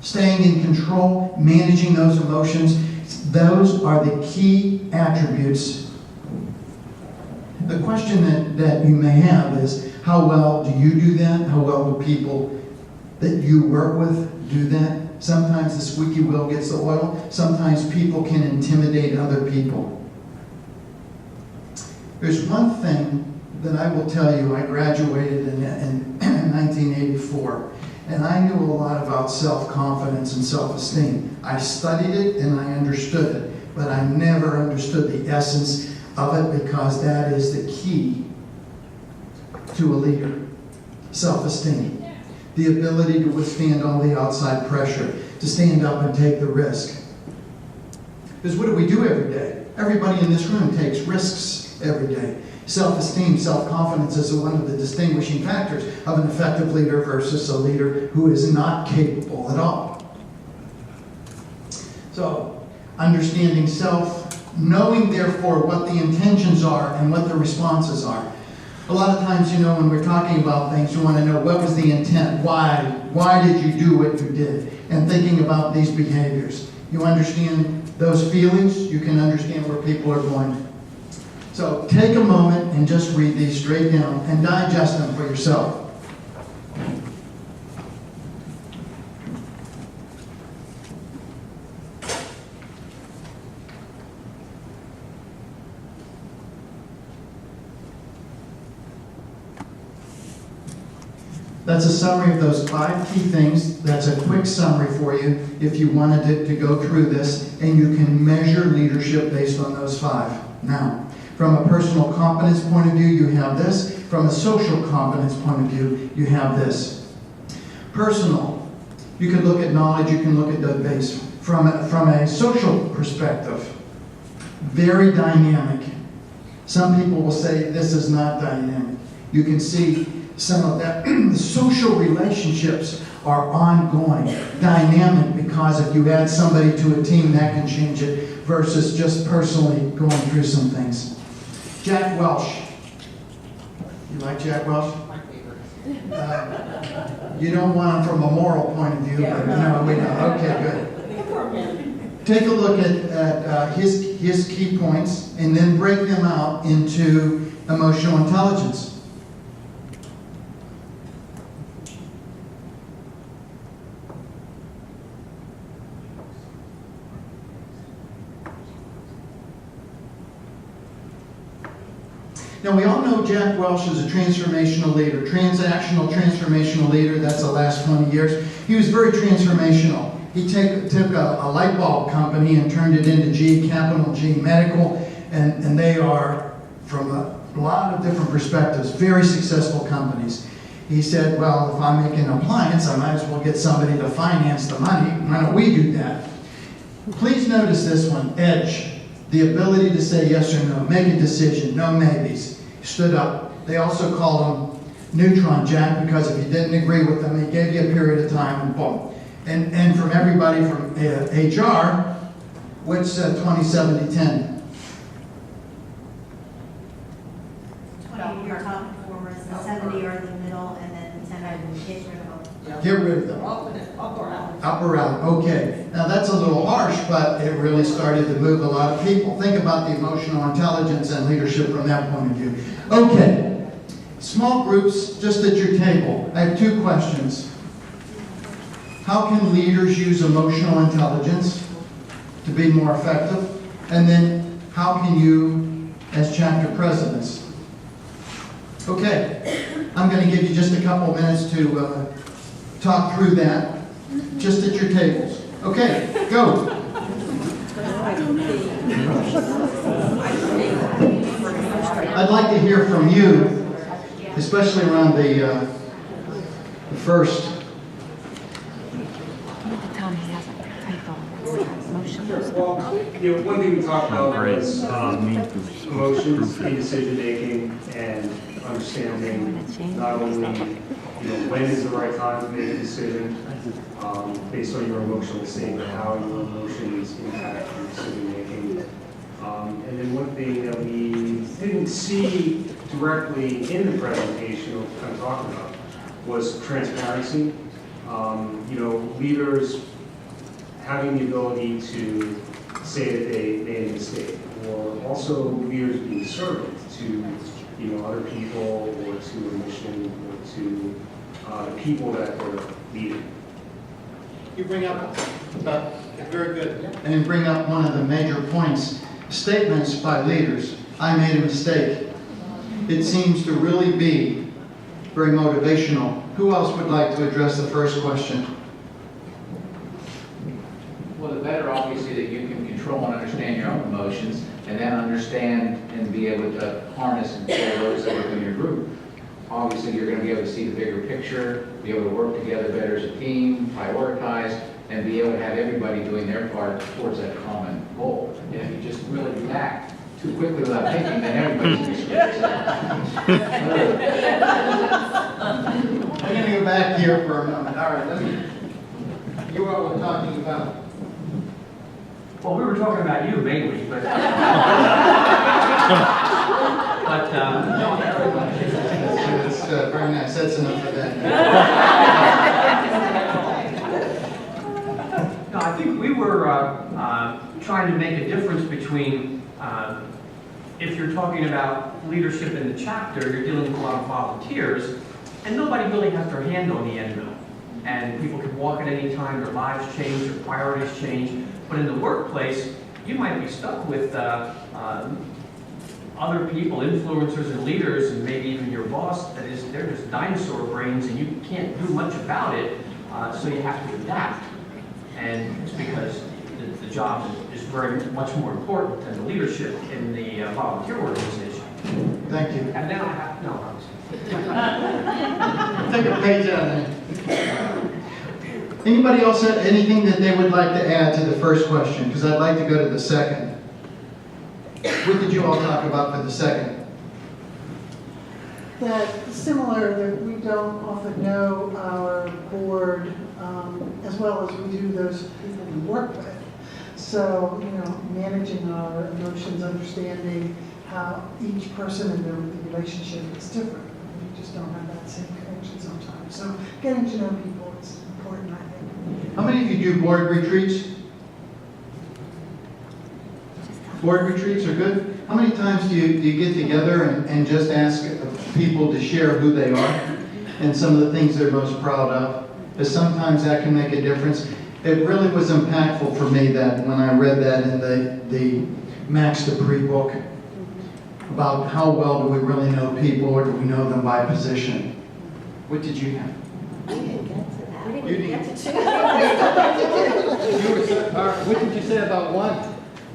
Speaker 15: Staying in control, managing those emotions, those are the key attributes. The question that you may have is, how well do you do that? How well do people that you work with do that? Sometimes the squeaky wheel gets the oil. Sometimes people can intimidate other people. There's one thing that I will tell you. I graduated in 1984, and I knew a lot about self-confidence and self-esteem. I studied it and I understood it, but I never understood the essence of it, because that is the key to a leader. Self-esteem. The ability to withstand all the outside pressure, to stand up and take the risk. Because what do we do every day? Everybody in this room takes risks every day. Self-esteem, self-confidence is one of the distinguishing factors of an effective leader versus a leader who is not capable at all. So, understanding self, knowing therefore what the intentions are and what the responses are. A lot of times, when we're talking about things, you want to know what was the intent, why did you do what you did, and thinking about these behaviors. You understand those feelings, you can understand where people are going. So take a moment and just read these straight down and digest them for yourself. That's a summary of those 5 key things. That's a quick summary for you if you wanted to go through this, and you can measure leadership based on those 5. Now, from a personal competence point of view, you have this. From a social competence point of view, you have this. Personal, you can look at knowledge, you can look at the base. From a social perspective, very dynamic. Some people will say this is not dynamic. You can see some of that. The social relationships are ongoing, dynamic, because if you add somebody to a team, that can change it, versus just personally going through some things. Jack Welch. You like Jack Welch?
Speaker 5: My favorite.
Speaker 15: You don't want him from a moral point of view, but no, we don't. Okay, good. Take a look at his key points and then break them out into emotional intelligence. Now, we all know Jack Welch is a transformational leader, transactional transformational leader. That's the last 20 years. He was very transformational. He took a light bulb company and turned it into G Capital, G Medical, and they are, from a lot of different perspectives, very successful companies. He said, well, if I make an appliance, I might as well get somebody to finance the money. Why don't we do that? Please notice this one, EDGE. The ability to say yes or no, make a decision, no maybes. He stood up. They also called him Neutron Jack because if you didn't agree with them, he gave you a period of time and boom. And from everybody from HR, what's 20-70-10?
Speaker 10: 20 of your top performers, and 70 are in the middle, and then 10 are in the get rid of them.
Speaker 15: Get rid of them.
Speaker 5: Up or out.
Speaker 15: Up or out, okay. Now that's a little harsh, but it really started to move a lot of people. Think about the emotional intelligence and leadership from that point of view. Okay, small groups just at your table. I have 2 questions. How can leaders use emotional intelligence to be more effective? And then how can you, as chapter presidents? Okay, I'm going to give you just a couple minutes to talk through that, just at your tables. Okay, go. I'd like to hear from you, especially around the first.
Speaker 18: Well, one thing we talked about was emotions in decision making and understanding not only when is the right time to make a decision based on your emotional state, but how your emotions impact your decision making. And then one thing that we didn't see directly in the presentation, or kind of talking about, was transparency. Leaders having the ability to say that they made a mistake, or also leaders being servant to other people, or to a mission, or to the people that they're leading.
Speaker 2: You bring up, very good.
Speaker 15: And then bring up one of the major points, statements by leaders. I made a mistake. It seems to really be very motivational. Who else would like to address the first question?
Speaker 19: Well, the better, obviously, that you can control and understand your own emotions, and then understand and be able to harness and control those that are within your group. Obviously, you're going to be able to see the bigger picture, be able to work together better as a team, prioritize, and be able to have everybody doing their part towards that common goal. And if you just really react too quickly without thinking, then everybody's going to screw
Speaker 15: I'm going to go back here for a moment. All right, you all were talking about.
Speaker 7: Well, we were talking about you mainly, but no,
Speaker 15: That's very nice. That's enough of that.
Speaker 7: No, I think we were trying to make a difference between if you're talking about leadership in the chapter, you're dealing with a lot of volunteers, and nobody really has their hand on the end of it. And people can walk at any time, their lives change, their priorities change. But in the workplace, you might be stuck with other people, influencers and leaders, and maybe even your boss, they're just dinosaur brains and you can't do much about it, so you have to adapt. And it's because the job is very much more important than the leadership in the volunteer organization.
Speaker 15: Thank you.
Speaker 7: And then I have, no,
Speaker 15: Take a page out of there. Anybody else have anything that they would like to add to the first question? Because I'd like to go to the second. What did you all talk about for the second?
Speaker 8: That similar, that we don't often know our board as well as we do those people we work with. So, managing our emotions, understanding how each person in the relationship is different. We just don't have that same connection sometimes. So getting to know people is important, I think.
Speaker 15: How many of you do board retreats? Board retreats are good. How many times do you get together and just ask people to share who they are and some of the things they're most proud of? Because sometimes that can make a difference. It really was impactful for me that when I read that in the Max Dupree book, about how well do we really know people, or do we know them by position? What did you have?
Speaker 10: We didn't get to that. We
Speaker 15: You
Speaker 10: didn't
Speaker 15: didn't.
Speaker 10: get to two.
Speaker 2: What did you say about one?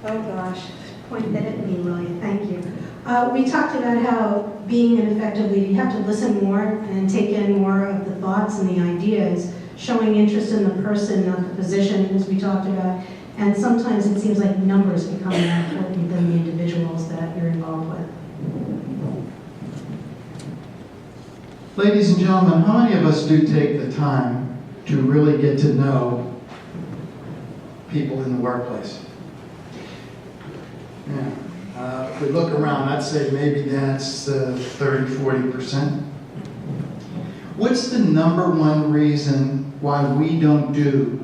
Speaker 10: Oh, gosh, point that at me, will you? Thank you. We talked about how being an effective leader, you have to listen more and take in more of the thoughts and the ideas, showing interest in the person, not the position, as we talked about. And sometimes it seems like numbers become more important than the individuals that you're involved with.
Speaker 15: Ladies and gentlemen, how many of us do take the time to really get to know people in the workplace? Yeah. If we look around, I'd say maybe that's 30, 40%. What's the number one reason why we don't do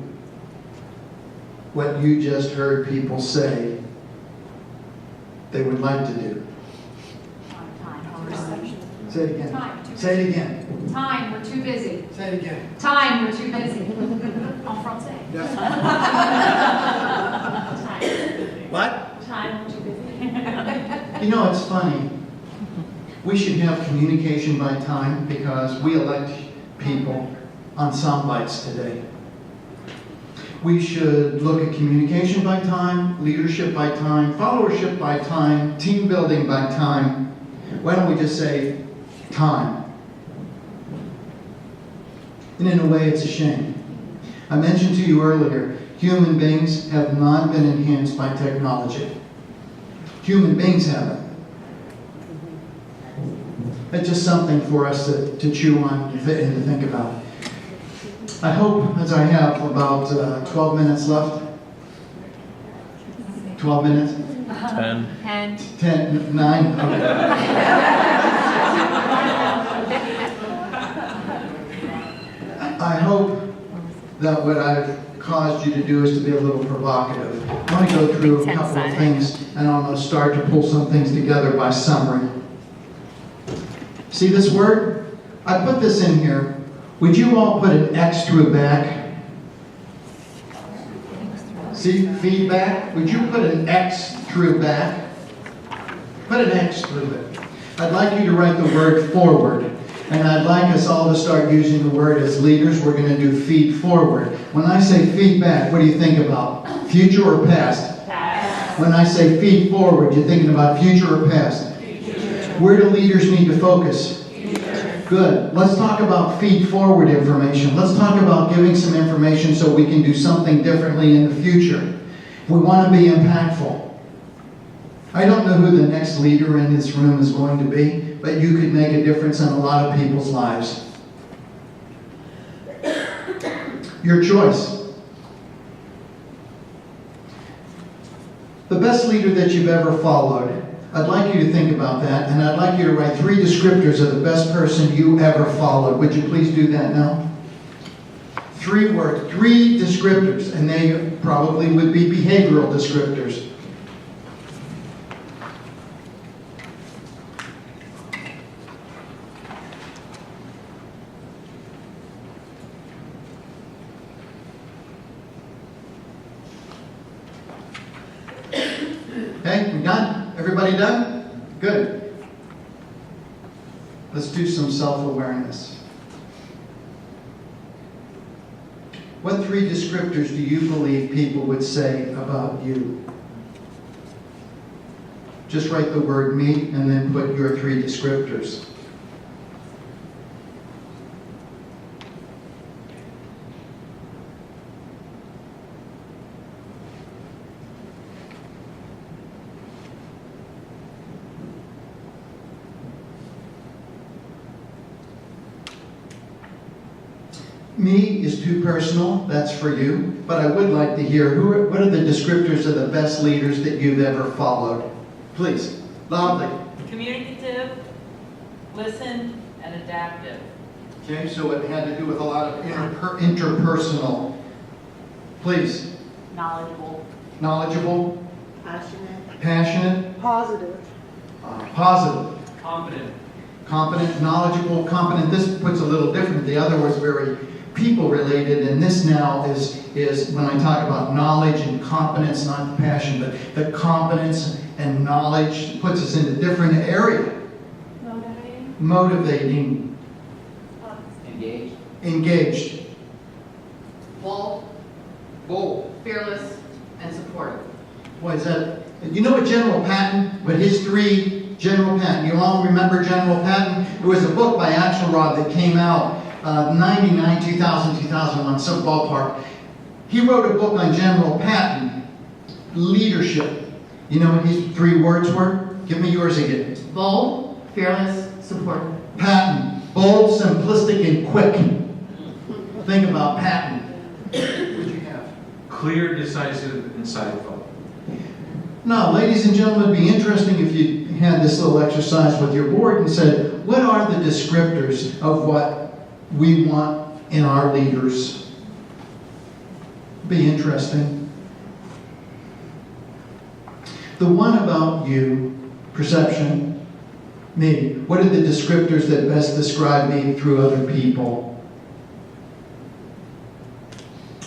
Speaker 15: what you just heard people say they would like to do? Say it again.
Speaker 4: Time.
Speaker 15: Say it again.
Speaker 4: Time, we're too busy.
Speaker 2: Say it again.
Speaker 4: Time, we're too busy. En français.
Speaker 15: What?
Speaker 4: Time, we're too busy.
Speaker 15: You know, it's funny. We should have communication by time because we elect people on sound bites today. We should look at communication by time, leadership by time, followership by time, team building by time. Why don't we just say time? And in a way, it's a shame. I mentioned to you earlier, human beings have not been enhanced by technology. Human beings haven't. It's just something for us to chew on and to think about. I hope, as I have about 12 minutes left. 12 minutes?
Speaker 12: 10.
Speaker 15: 10, 9, okay. I hope that what I've caused you to do is to be a little provocative. I want to go through a couple of things, and I'm going to start to pull some things together by summary. See this word? I put this in here. Would you all put an X through back? See, feedback? Would you put an X through back? Put an X through it. I'd like you to write the word forward. And I'd like us all to start using the word as leaders. We're going to do feed forward. When I say feedback, what do you think about? Future or past?
Speaker 17: Past.
Speaker 15: When I say feed forward, you're thinking about future or past?
Speaker 17: Future.
Speaker 15: Where do leaders need to focus? Good. Let's talk about feed forward information. Let's talk about giving some information so we can do something differently in the future. We want to be impactful. I don't know who the next leader in this room is going to be, but you could make a difference in a lot of people's lives. Your choice. The best leader that you've ever followed. I'd like you to think about that, and I'd like you to write 3 descriptors of the best person you ever followed. Would you please do that now? 3 words, 3 descriptors, and they probably would be behavioral descriptors. Okay, we done? Everybody done? Good. Let's do some self-awareness. What 3 descriptors do you believe people would say about you? Just write the word me and then put your 3 descriptors. Me is too personal, that's for you, but I would like to hear what are the descriptors of the best leaders that you've ever followed? Please, loudly.
Speaker 17: Communicative, listen, and adaptive.
Speaker 15: Okay, so it had to do with a lot of interpersonal. Please.
Speaker 17: Knowledgeable.
Speaker 15: Knowledgeable.
Speaker 5: Passionate.
Speaker 15: Passionate.
Speaker 5: Positive.
Speaker 15: Positive.
Speaker 11: Confident.
Speaker 15: Competent, knowledgeable, competent. This puts a little different. The other was very people-related, and this now is when I talk about knowledge and competence, not passion, but the competence and knowledge, puts us in a different area.
Speaker 6: Motivating.
Speaker 15: Motivating,
Speaker 19: Engaged.
Speaker 15: engaged.
Speaker 9: Bold, fearless, and supportive.
Speaker 15: What is that? You know what General Patton, but his 3 General Patton, you all remember General Patton? There was a book by Axelrod that came out 99, 2000, 2001, some ballpark. He wrote a book on General Patton, Leadership. You know what his 3 words were? Give me yours again.
Speaker 9: Bold, fearless, supportive.
Speaker 15: Patton, bold, simplistic, and quick. Think about Patton. What'd you have?
Speaker 1: Clear, decisive, insightful.
Speaker 15: Now, ladies and gentlemen, it'd be interesting if you had this little exercise with your board and said, what are the descriptors of what we want in our leaders? Be interesting. The one about you, perception, me. What are the descriptors that best describe me through other people?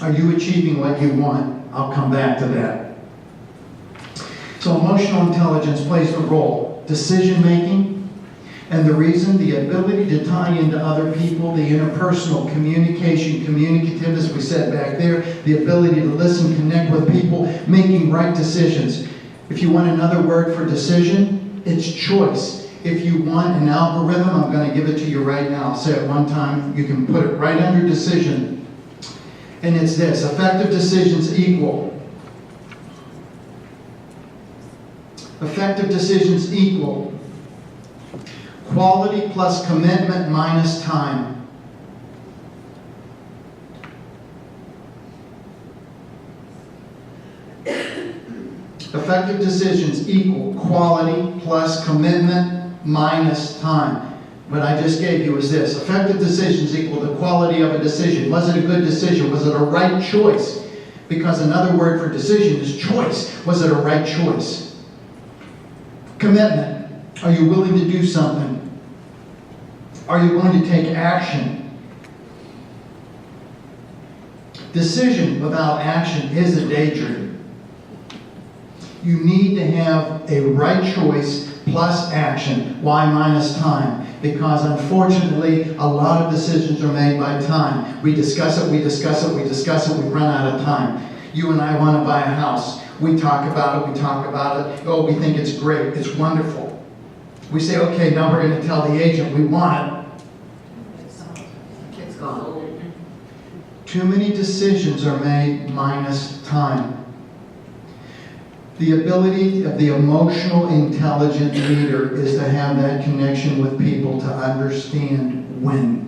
Speaker 15: Are you achieving what you want? I'll come back to that. So emotional intelligence plays a role. Decision making, and the reason, the ability to tie into other people, the interpersonal communication, communicativeness we said back there, the ability to listen, connect with people, making right decisions. If you want another word for decision, it's choice. If you want an algorithm, I'm going to give it to you right now. I'll say it one time. You can put it right under decision. And it's this: effective decisions equal. Effective decisions equal quality plus commitment minus time. Effective decisions equal quality plus commitment minus time. What I just gave you is this: effective decisions equal the quality of a decision. Was it a good decision? Was it a right choice? Because another word for decision is choice. Was it a right choice? Commitment. Are you willing to do something? Are you going to take action? Decision without action is a daydream. You need to have a right choice plus action. Why minus time? Because unfortunately, a lot of decisions are made by time. We discuss it, we discuss it, we discuss it, we run out of time. You and I want to buy a house. We talk about it, we talk about it. Oh, we think it's great, it's wonderful. We say, okay, now we're going to tell the agent we want it.
Speaker 9: It's gone.
Speaker 15: Too many decisions are made minus time. The ability of the emotional, intelligent leader is to have that connection with people to understand when.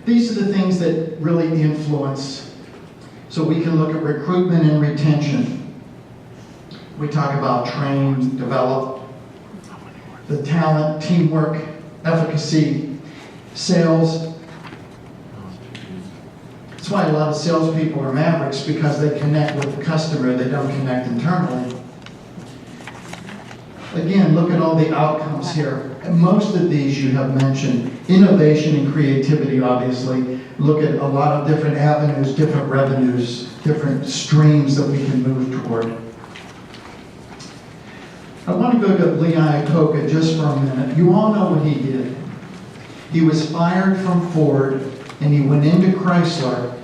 Speaker 15: These are the things that really influence. So we can look at recruitment and retention. We talk about train, develop, the talent, teamwork, efficacy, sales. That's why a lot of salespeople are mavericks, because they connect with the customer, they don't connect internally. Again, look at all the outcomes here. And most of these you have mentioned. Innovation and creativity, obviously. Look at a lot of different avenues, different revenues, different streams that we can move toward. I want to go to Lee Iacocca just for a minute. You all know what he did. He was fired from Ford and he went into Chrysler.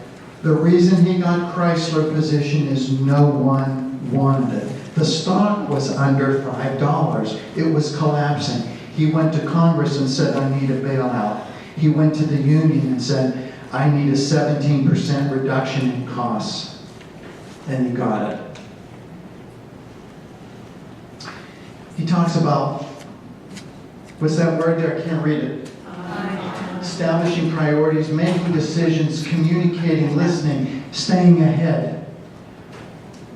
Speaker 15: The reason he got Chrysler position is no one wanted it. The stock was under $5. It was collapsing. He went to Congress and said, I need a bailout. He went to the union and said, I need a 17% reduction in costs. And he got it. He talks about, what's that word there? I can't read it. Establishing priorities, making decisions, communicating, listening, staying ahead.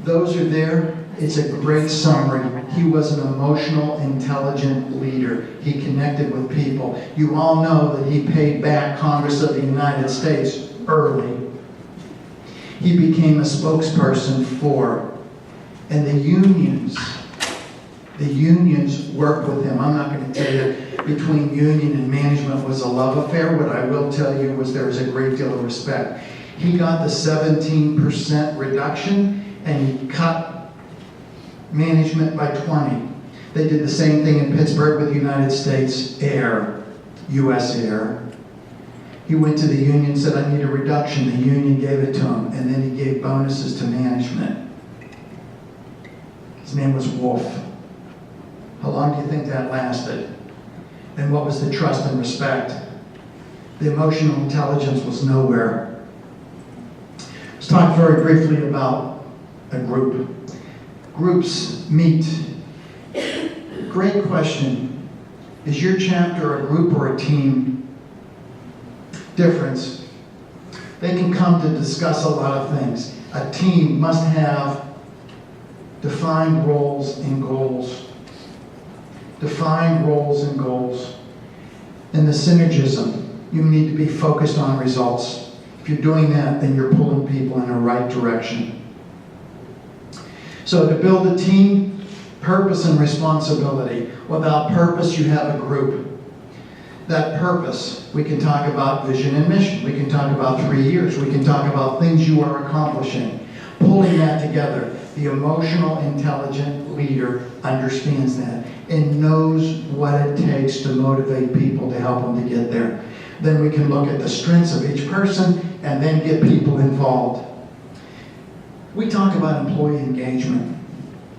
Speaker 15: Those are there. It's a great summary. He was an emotional, intelligent leader. He connected with people. You all know that he paid back Congress of the United States early. He became a spokesperson for, and the unions worked with him. I'm not going to tell you between union and management was a love affair. What I will tell you was there was a great deal of respect. He got the 17% reduction and he cut management by 20. They did the same thing in Pittsburgh with United States Air, US Air. He went to the union and said, I need a reduction. The union gave it to him, and then he gave bonuses to management. His name was Wolf. How long do you think that lasted? And what was the trust and respect? The emotional intelligence was nowhere. Let's talk very briefly about a group. Groups meet. Great question. Is your chapter a group or a team? Difference. They can come to discuss a lot of things. A team must have defined roles and goals. Defined roles and goals. And the synergism. You need to be focused on results. If you're doing that, then you're pulling people in the right direction. So to build a team, purpose and responsibility. Without purpose, you have a group. That purpose, we can talk about vision and mission. We can talk about 3 years. We can talk about things you are accomplishing. Pulling that together. The emotional, intelligent leader understands that and knows what it takes to motivate people to help them to get there. Then we can look at the strengths of each person and then get people involved. We talk about employee engagement.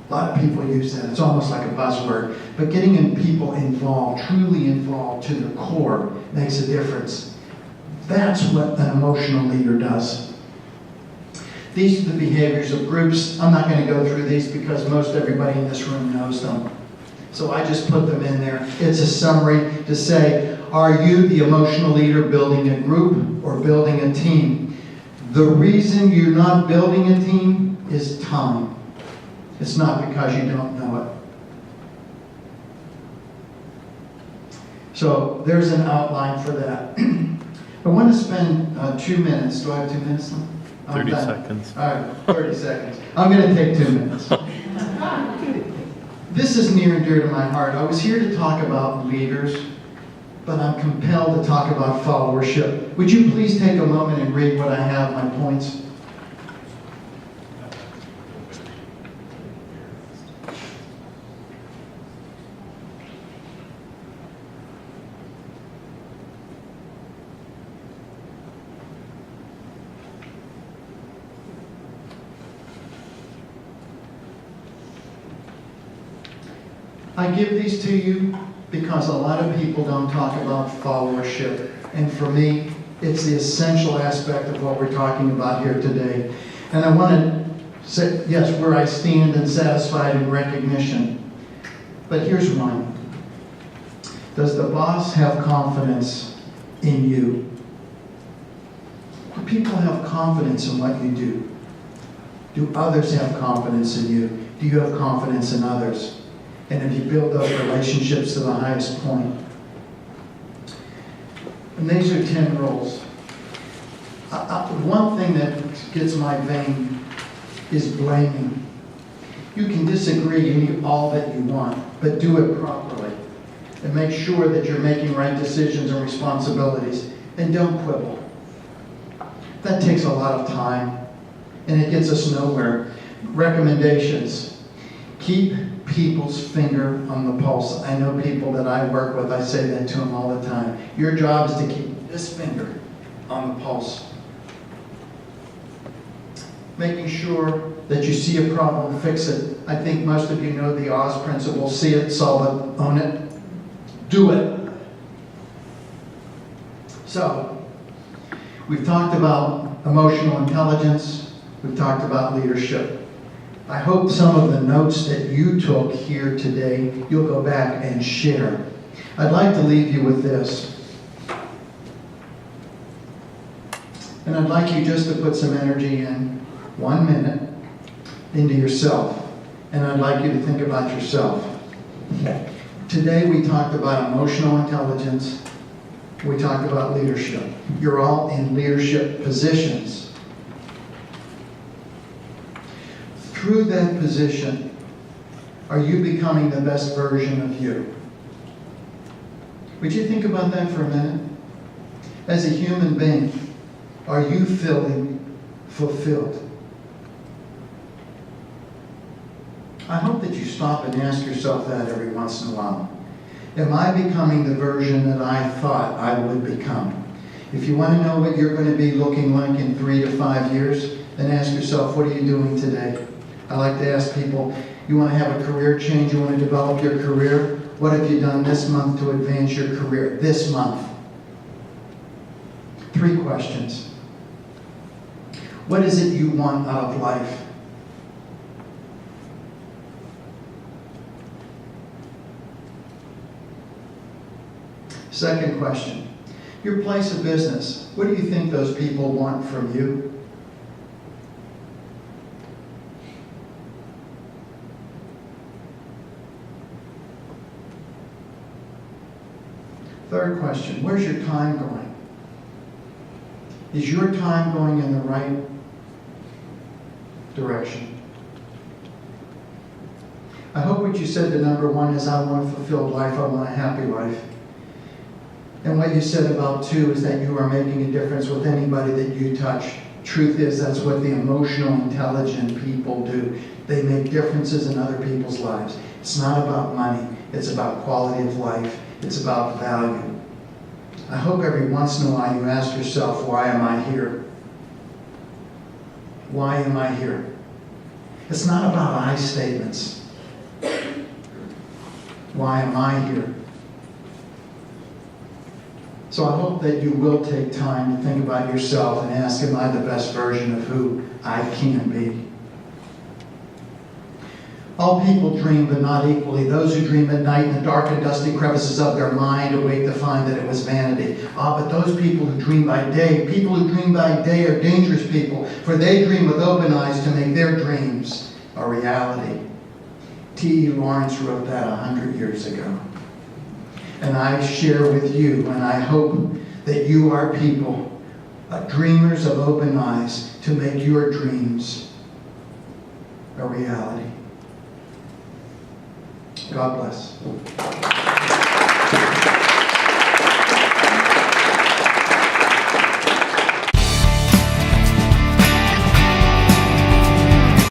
Speaker 15: A lot of people use that. It's almost like a buzzword. But getting people involved, truly involved to the core, makes a difference. That's what an emotional leader does. These are the behaviors of groups. I'm not going to go through these because most everybody in this room knows them. So I just put them in there. It's a summary to say, are you the emotional leader building a group or building a team? The reason you're not building a team is time. It's not because you don't know it. So there's an outline for that. I want to spend 2 minutes. Do I have 2 minutes now?
Speaker 12: 30 seconds.
Speaker 15: All right, 30 seconds. I'm going to take 2 minutes. This is near and dear to my heart. I was here to talk about leaders, but I'm compelled to talk about followership. Would you please take a moment and read what I have, my points? I give these to you because a lot of people don't talk about followership. And for me, it's the essential aspect of what we're talking about here today. And I want to say, yes, where I stand and satisfied in recognition. But here's one. Does the boss have confidence in you? Do people have confidence in what you do? Do others have confidence in you? Do you have confidence in others? And if you build those relationships to the highest point. And these are 10 rules. One thing that gets my vein is blaming. You can disagree all that you want, but do it properly. And make sure that you're making right decisions and responsibilities. And don't quibble. That takes a lot of time, and it gets us nowhere. Recommendations. Keep people's finger on the pulse. I know people that I work with, I say that to them all the time. Your job is to keep this finger on the pulse. Making sure that you see a problem, fix it. I think most of you know the Oz principle. See it, solve it, own it, do it. So, we've talked about emotional intelligence. We've talked about leadership. I hope some of the notes that you took here today, you'll go back and share. I'd like to leave you with this. And I'd like you just to put some energy in 1 minute into yourself. And I'd like you to think about yourself. Today we talked about emotional intelligence. We talked about leadership. You're all in leadership positions. Through that position, are you becoming the best version of you? Would you think about that for a minute? As a human being, are you feeling fulfilled? I hope that you stop and ask yourself that every once in a while. Am I becoming the version that I thought I would become? If you want to know what you're going to be looking like in 3 to 5 years, then ask yourself, what are you doing today? I like to ask people, you want to have a career change, you want to develop your career? What have you done this month to advance your career? This month. 3 questions. What is it you want out of life? Second question. Your place of business. What do you think those people want from you? Third question. Where's your time going? Is your time going in the right direction? I hope what you said to number 1 is, I want a fulfilled life, I want a happy life. And what you said about 2 is that you are making a difference with anybody that you touch. Truth is, that's what the emotional, intelligent people do. They make differences in other people's lives. It's not about money. It's about quality of life. It's about value. I hope every once in a while you ask yourself, why am I here? Why am I here? It's not about I statements. Why am I here? So I hope that you will take time to think about yourself and ask, am I the best version of who I can be? All people dream, but not equally. Those who dream at night in the dark and dusty crevices of their mind awake to find that it was vanity. But those people who dream by day, are dangerous people, for they dream with open eyes to make their dreams a reality. T.E. Lawrence wrote that 100 years ago. And I share with you, and I hope that you are people, dreamers of open eyes, to make your dreams a reality. God bless.